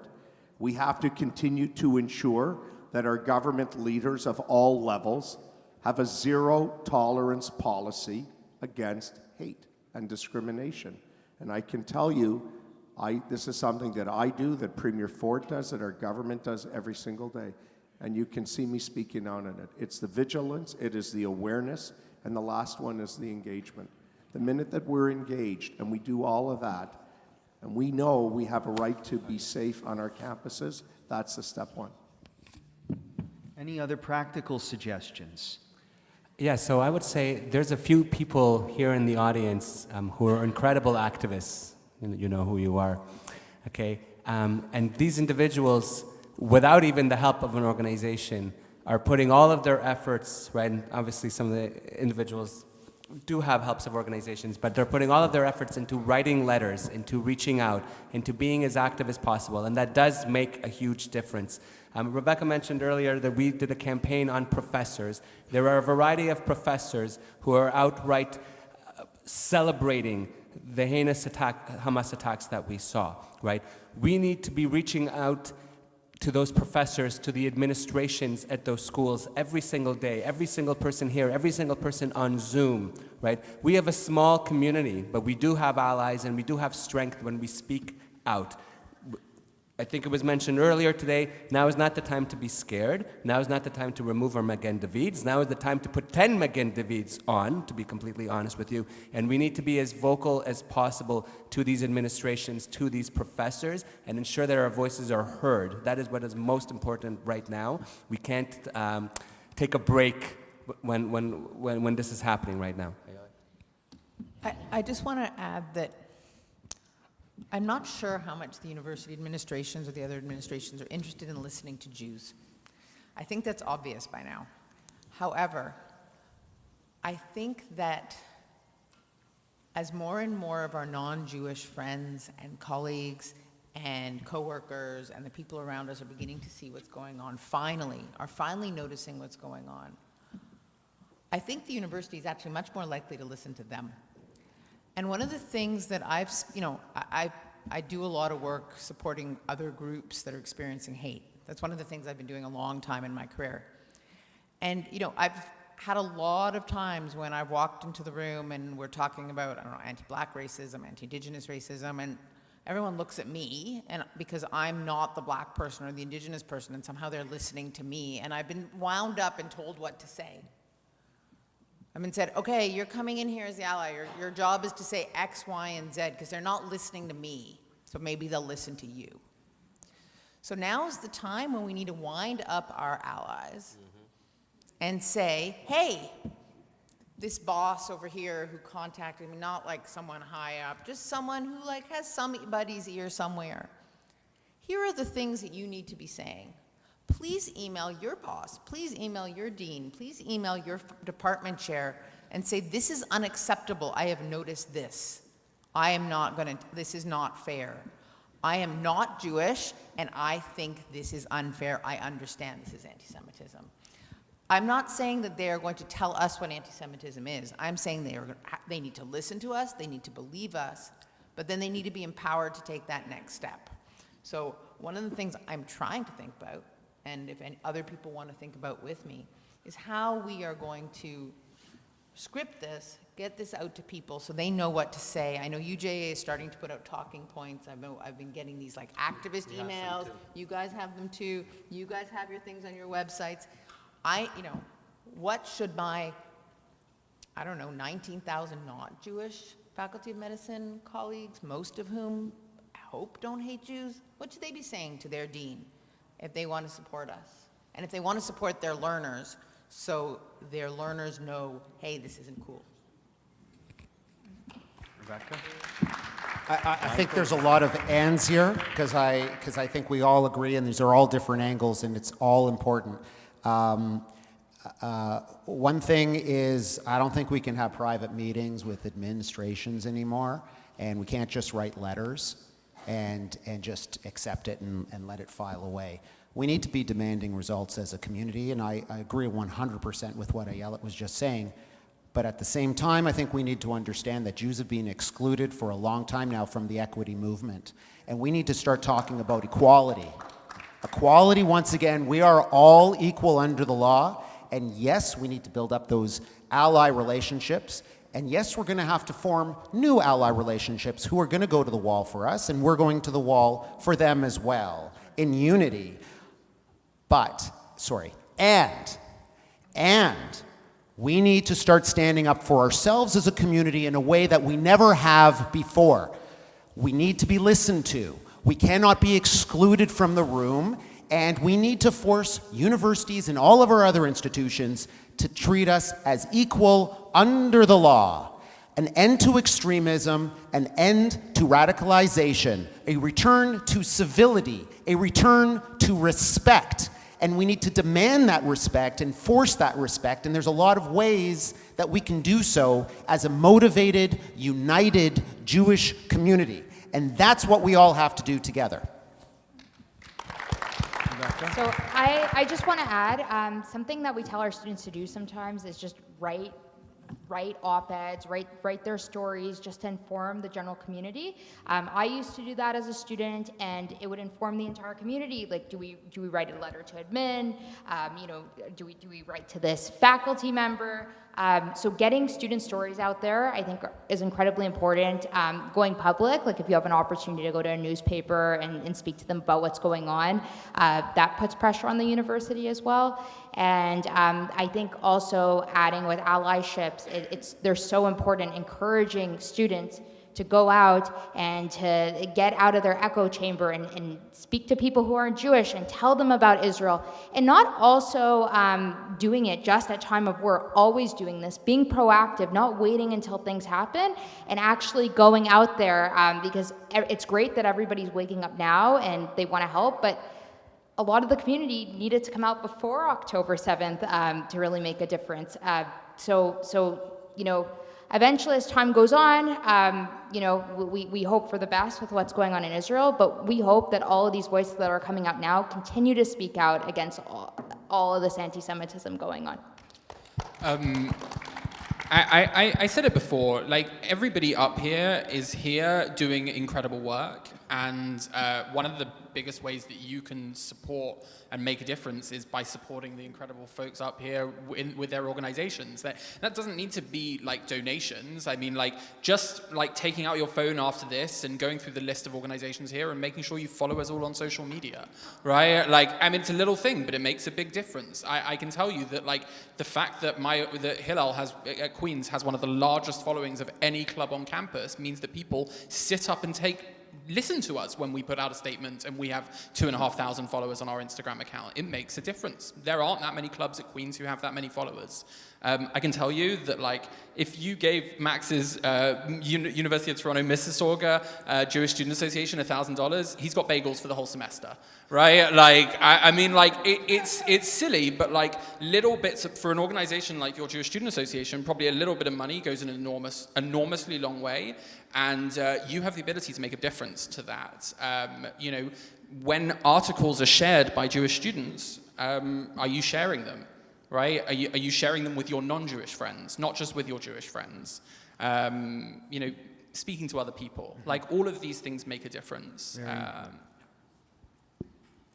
Speaker 8: We have to continue to ensure that our government leaders of all levels have a zero tolerance policy against hate and discrimination. And I can tell you, this is something that I do, that Premier Ford does, that our government does every single day. And you can see me speaking out on it. It's the vigilance, it is the awareness, and the last one is the engagement. The minute that we're engaged and we do all of that, and we know we have a right to be safe on our campuses, that's the step one.
Speaker 3: Any other practical suggestions?
Speaker 17: Yeah, so I would say there's a few people here in the audience who are incredible activists. You know who you are, okay? And these individuals, without even the help of an organization, are putting all of their efforts, right? And obviously some of the individuals do have helps of organizations, but they're putting all of their efforts into writing letters, into reaching out, into being as active as possible, and that does make a huge difference. Rebecca mentioned earlier that we did a campaign on professors. There are a variety of professors who are outright celebrating the heinous Hamas attacks that we saw, right? We need to be reaching out to those professors, to the administrations at those schools every single day, every single person here, every single person on Zoom, right? We have a small community, but we do have allies and we do have strength when we speak out. I think it was mentioned earlier today, now is not the time to be scared. Now is not the time to remove our Magen Davids. Now is the time to put 10 Magen Davids on, to be completely honest with you. And we need to be as vocal as possible to these administrations, to these professors, and ensure that our voices are heard. That is what is most important right now. We can't take a break when this is happening right now.
Speaker 6: I just want to add that I'm not sure how much the university administrations or the other administrations are interested in listening to Jews. I think that's obvious by now. However, I think that as more and more of our non-Jewish friends and colleagues and coworkers and the people around us are beginning to see what's going on, are finally noticing what's going on, I think the university is actually much more likely to listen to them. And one of the things that I do a lot of work supporting other groups that are experiencing hate. That's one of the things I've been doing a long time in my career. And, I've had a lot of times when I've walked into the room and we're talking about, anti-black racism, anti-indigenous racism, and everyone looks at me and because I'm not the black person or the indigenous person, and somehow they're listening to me, and I've been wound up and told what to say. I've been said, okay, you're coming in here as the ally. Your job is to say X, Y, and Z because they're not listening to me. So maybe they'll listen to you. So now is the time when we need to wind up our allies and say, hey, this boss over here who contacted me, not like someone high up, just someone who has somebody's ear somewhere. Here are the things that you need to be saying. Please email your boss, please email your dean, please email your department chair and say, this is unacceptable, I have noticed this. This is not fair. I am not Jewish, and I think this is unfair. I understand this is anti-Semitism. I'm not saying that they are going to tell us what anti-Semitism is. I'm saying they need to listen to us, they need to believe us, but then they need to be empowered to take that next step. So one of the things I'm trying to think about, and if any other people want to think about with me, is how we are going to script this, get this out to people so they know what to say. I know UJA is starting to put out talking points. I've been getting these activist emails. You guys have them too. You guys have your things on your websites. What should my, 19,000 not Jewish Faculty of Medicine colleagues, most of whom I hope don't hate Jews, what should they be saying to their dean if they want to support us? And if they want to support their learners, so their learners know, hey, this isn't cool.
Speaker 2: Rebecca?
Speaker 9: I think there's a lot of ands here, because I think we all agree, and these are all different angles, and it's all important. One thing is, I don't think we can have private meetings with administrations anymore, and we can't just write letters and just accept it and let it file away. We need to be demanding results as a community, and I agree 100% with what Ayelet was just saying. But at the same time, I think we need to understand that Jews have been excluded for a long time now from the equity movement. And we need to start talking about equality. Equality, once again, we are all equal under the law. And yes, we need to build up those ally relationships. And yes, we're going to have to form new ally relationships who are going to go to the wall for us, and we're going to the wall for them as well, in unity. And we need to start standing up for ourselves as a community in a way that we never have before. We need to be listened to. We cannot be excluded from the room, and we need to force universities and all of our other institutions to treat us as equal under the law. An end to extremism, an end to radicalization, a return to civility, a return to respect. And we need to demand that respect and force that respect. And there's a lot of ways that we can do so as a motivated, united Jewish community. And that's what we all have to do together.
Speaker 1: So I just want to add, something that we tell our students to do sometimes is just write op-eds, write their stories, just to inform the general community. I used to do that as a student, and it would inform the entire community. Like, do we write a letter to admin? Do we write to this faculty member? So getting student stories out there, I think, is incredibly important. Going public, like if you have an opportunity to go to a newspaper and speak to them about what's going on, that puts pressure on the university as well. And I think also adding with allyships, they're so important, encouraging students to go out and to get out of their echo chamber and speak to people who aren't Jewish and tell them about Israel. And not also doing it just at time of war, always doing this, being proactive, not waiting until things happen, and actually going out there, because it's great that everybody's waking up now and they want to help, but a lot of the community needed to come out before October 7th to really make a difference. Eventually, as time goes on, we hope for the best with what's going on in Israel, but we hope that all of these voices that are coming out now continue to speak out against all of this anti-Semitism going on.
Speaker 2: I said it before, like, everybody up here is here doing incredible work, and one of the biggest ways that you can support and make a difference is by supporting the incredible folks up here with their organizations. That doesn't need to be like donations. I mean, like, just like taking out your phone after this and going through the list of organizations here and making sure you follow us all on social media, right? Like, I mean, it's a little thing, but it makes a big difference. I can tell you that, like, the fact that that Hillel at Queen's has one of the largest followings of any club on campus means that people sit up and listen to us when we put out a statement, and we have 2,500 followers on our Instagram account. It makes a difference. There aren't that many clubs at Queen's who have that many followers. I can tell you that, like, if you gave Max's University of Toronto Mississauga Jewish Student Association $1,000, he's got bagels for the whole semester, right? Like, I mean, like, it's silly, but like little bits for an organization like your Jewish Student Association, probably a little bit of money goes an enormously long way, and you have the ability to make a difference to that. When articles are shared by Jewish students, are you sharing them? Right? Are you sharing them with your non-Jewish friends, not just with your Jewish friends? Speaking to other people. Like, all of these things make a difference.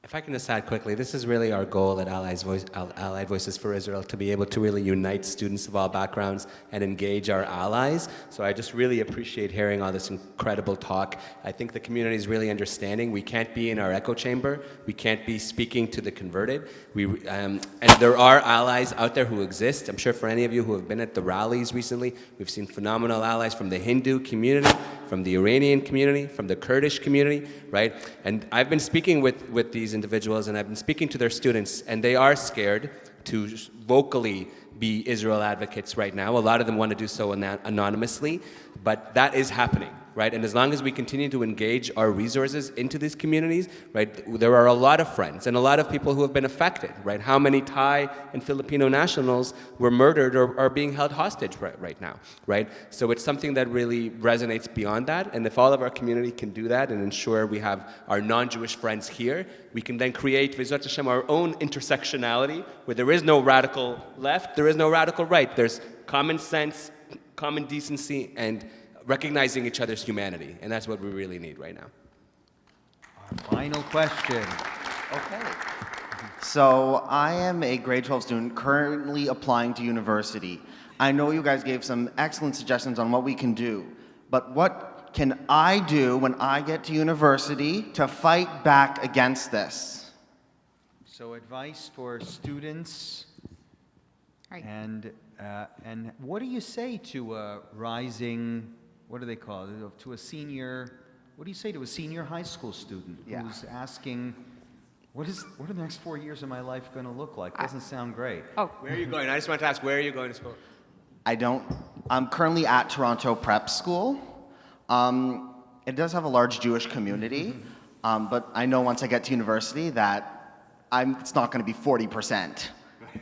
Speaker 7: If I can just add quickly, this is really our goal at Allied Voices for Israel, to be able to really unite students of all backgrounds and engage our allies. So I just really appreciate hearing all this incredible talk. I think the community is really understanding. We can't be in our echo chamber. We can't be speaking to the converted. And there are allies out there who exist. I'm sure for any of you who have been at the rallies recently, we've seen phenomenal allies from the Hindu community, from the Iranian community, from the Kurdish community, right? And I've been speaking with these individuals, and I've been speaking to their students, and they are scared to vocally be Israel advocates right now. A lot of them want to do so anonymously, but that is happening, right? And as long as we continue to engage our resources into these communities, right, there are a lot of friends and a lot of people who have been affected, right? How many Thai and Filipino nationals were murdered or are being held hostage right now, right? So it's something that really resonates beyond that, and if all of our community can do that and ensure we have our non-Jewish friends here, we can then create, V'ezrat Hashem, our own intersectionality, where there is no radical left, there is no radical right, there's
Speaker 18: common sense, common decency, and recognizing each other's humanity. And that's what we really need right now.
Speaker 3: Our final question.
Speaker 19: Okay. So I am a grade 12 student currently applying to university. I know you guys gave some excellent suggestions on what we can do, but what can I do when I get to university to fight back against this?
Speaker 3: So advice for students,
Speaker 1: Right.
Speaker 3: and what do you say to a rising, what do they call it, to a senior, what do you say to a senior high school student who's asking, what are the next 4 years of my life going to look like? Doesn't sound great.
Speaker 1: Oh.
Speaker 18: Where are you going? I just want to ask, where are you going to school?
Speaker 19: I'm currently at Toronto Prep School. It does have a large Jewish community, but I know once I get to university that it's not going to be 40%.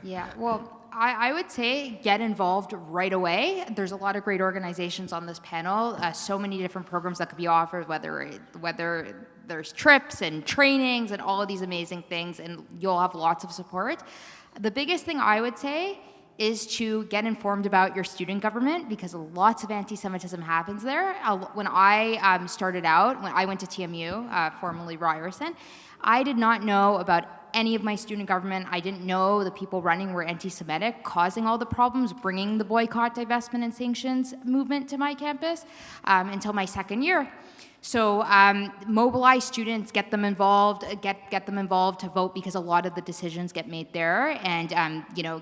Speaker 1: Yeah, well, I would say get involved right away. There's a lot of great organizations on this panel, so many different programs that could be offered, whether there's trips and trainings and all of these amazing things, and you'll have lots of support. The biggest thing I would say is to get informed about your student government, because lots of anti-Semitism happens there. When I started out, when I went to TMU, formerly Ryerson, I did not know about any of my student government. I didn't know the people running were anti-Semitic, causing all the problems, bringing the boycott, divestment, and sanctions movement to my campus until my second year. So mobilize students, get them involved, get them involved to vote, because a lot of the decisions get made there. And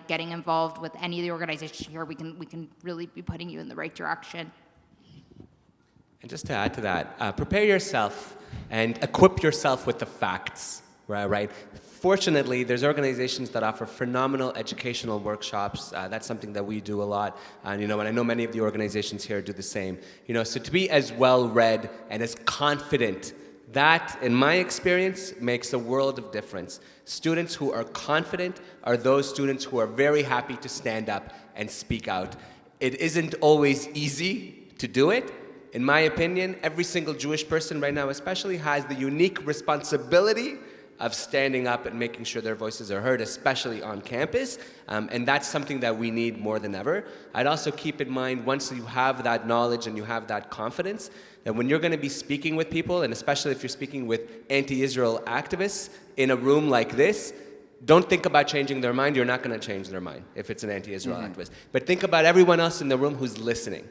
Speaker 1: getting involved with any of the organizations here, we can really be putting you in the right direction.
Speaker 18: And just to add to that, prepare yourself and equip yourself with the facts, right? Fortunately, there's organizations that offer phenomenal educational workshops. That's something that we do a lot. And I know many of the organizations here do the same. So to be as well-read and as confident, that, in my experience, makes a world of difference. Students who are confident are those students who are very happy to stand up and speak out. It isn't always easy to do it. In my opinion, every single Jewish person right now especially has the unique responsibility of standing up and making sure their voices are heard, especially on campus, and that's something that we need more than ever. I'd also keep in mind, once you have that knowledge and you have that confidence, that when you're going to be speaking with people, and especially if you're speaking with anti-Israel activists in a room like this, don't think about changing their mind. You're not going to change their mind if it's an anti-Israel activist. But think about everyone else in the room who's listening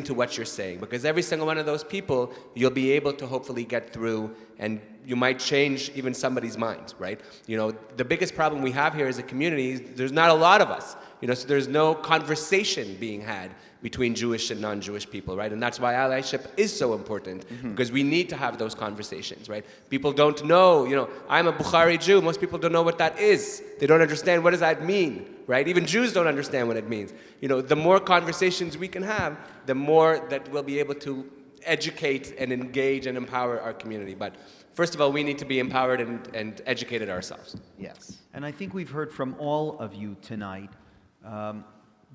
Speaker 18: to what you're saying, because every single one of those people, you'll be able to hopefully get through, and you might change even somebody's mind, right? The biggest problem we have here as a community is there's not a lot of us, so there's no conversation being had between Jewish and non-Jewish people, right? And that's why allyship is so important, because we need to have those conversations, right? People don't know, I'm a Bukhari Jew. Most people don't know what that is. They don't understand what does that mean, right? Even Jews don't understand what it means. The more conversations we can have, the more that we'll be able to educate and engage and empower our community. But first of all, we need to be empowered and educated ourselves.
Speaker 19: Yes.
Speaker 3: And I think we've heard from all of you tonight.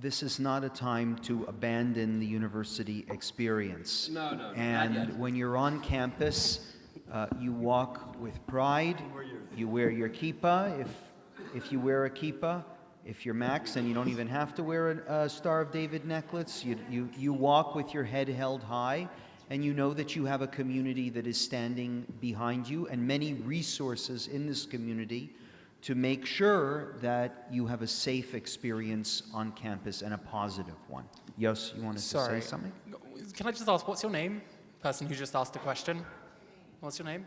Speaker 3: This is not a time to abandon the university experience.
Speaker 18: No,
Speaker 3: And
Speaker 18: not yet.
Speaker 3: when you're on campus, you walk with pride. You wear your kippah, if you wear a kippah. If you're Max and you don't even have to wear a Star of David necklace, you walk with your head held high, and you know that you have a community that is standing behind you, and many resources in this community to make sure that you have a safe experience on campus and a positive one. Yos, you wanted to say something?
Speaker 2: Can I just ask, what's your name? Person who just asked the question. What's your name?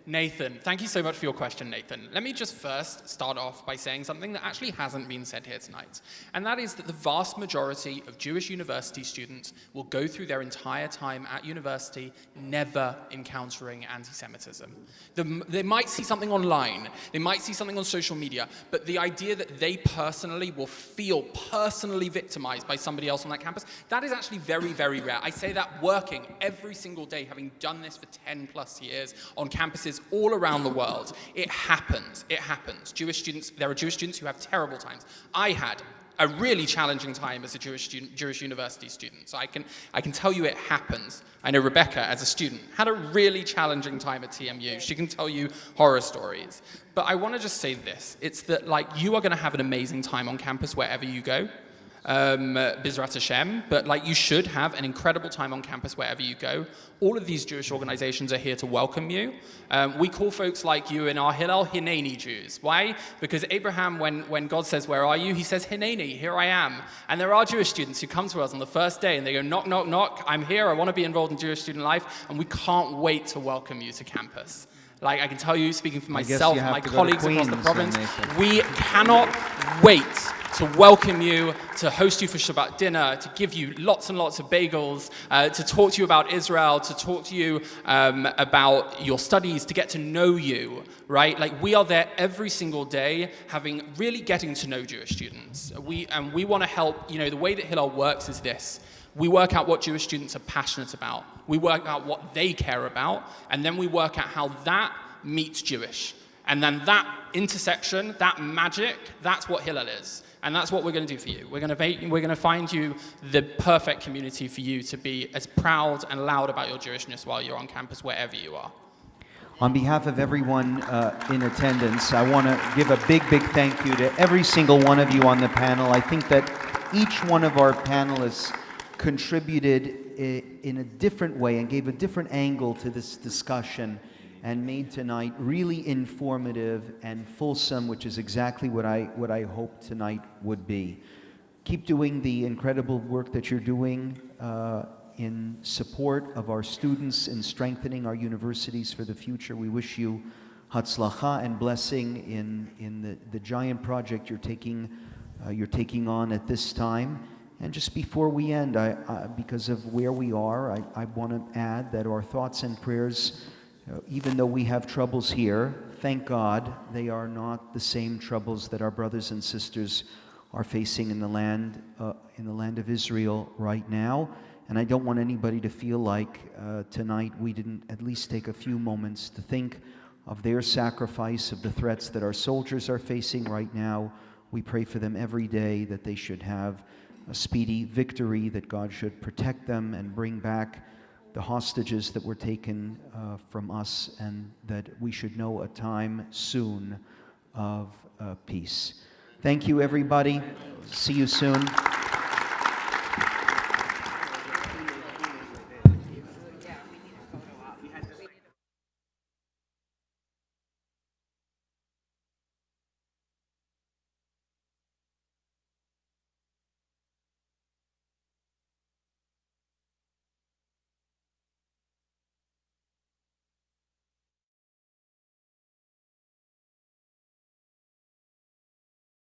Speaker 2: Nathan, thank you so much for your question, Nathan. Let me just first start off by saying something that actually hasn't been said here tonight, and that is that the vast majority of Jewish university students will go through their entire time at university never encountering anti-Semitism. They might see something online, they might see something on social media, but the idea that they personally will feel personally victimized by somebody else on that campus, that is actually very, very rare. I say that working every single day, having done this for 10 plus years on campuses all around the world. It happens. There are Jewish students who have terrible times. I had a really challenging time as a Jewish university student. So I can tell you it happens. I know Rebecca, as a student, had a really challenging time at TMU. She can tell you horror stories. But I want to just say this. It's that you are going to have an amazing time on campus wherever you go. Bizrat Hashem, but like you should have an incredible time on campus wherever you go. All of these Jewish organizations are here to welcome you. We call folks like you in our Hillel Hineni Jews. Why? Because Abraham, when God says, "Where are you?" he says, "Hineni, here I am." And there are Jewish students who come to us on the first day and they go, "Knock, knock, knock, I'm here, I want to be involved in Jewish student life," and we can't wait to welcome you to campus. Like I can tell you, speaking for myself and my colleagues across the province, we cannot wait to welcome you, to host you for Shabbat dinner, to give you lots and lots of bagels, to talk to you about Israel, to talk to you about your studies, to get to know you, right? Like we are there every single day, really getting to know Jewish students. We want to help. You know, the way that Hillel works is this. We work out what Jewish students are passionate about. We work out what they care about, and then we work out how that meets Jewish. And then that intersection, that magic, that's what Hillel is. And that's what we're going to do for you. We're going to find you the perfect community for you to be as proud and loud about your Jewishness while you're on campus, wherever you are.
Speaker 3: On behalf of everyone in attendance, I want to give a big, big thank you to every single one of you on the panel. I think that each one of our panelists contributed in a different way and gave a different angle to this discussion and made tonight really informative and fulsome, which is exactly what I hoped tonight would be. Keep doing the incredible work that you're doing in support of our students and strengthening our universities for the future. We wish you hatzlacha and blessing in the giant project you're taking on at this time. And just before we end, because of where we are, I want to add that our thoughts and prayers, even though we have troubles here, thank God they are not the same troubles that our brothers and sisters are facing in the land of Israel right now. And I don't want anybody to feel like tonight we didn't at least take a few moments to think of their sacrifice, of the threats that our soldiers are facing right now. We pray for them every day that they should have a speedy victory, that God should protect them and bring back the hostages that were taken from us, and that we should know a time soon of peace. Thank you, everybody. See you soon.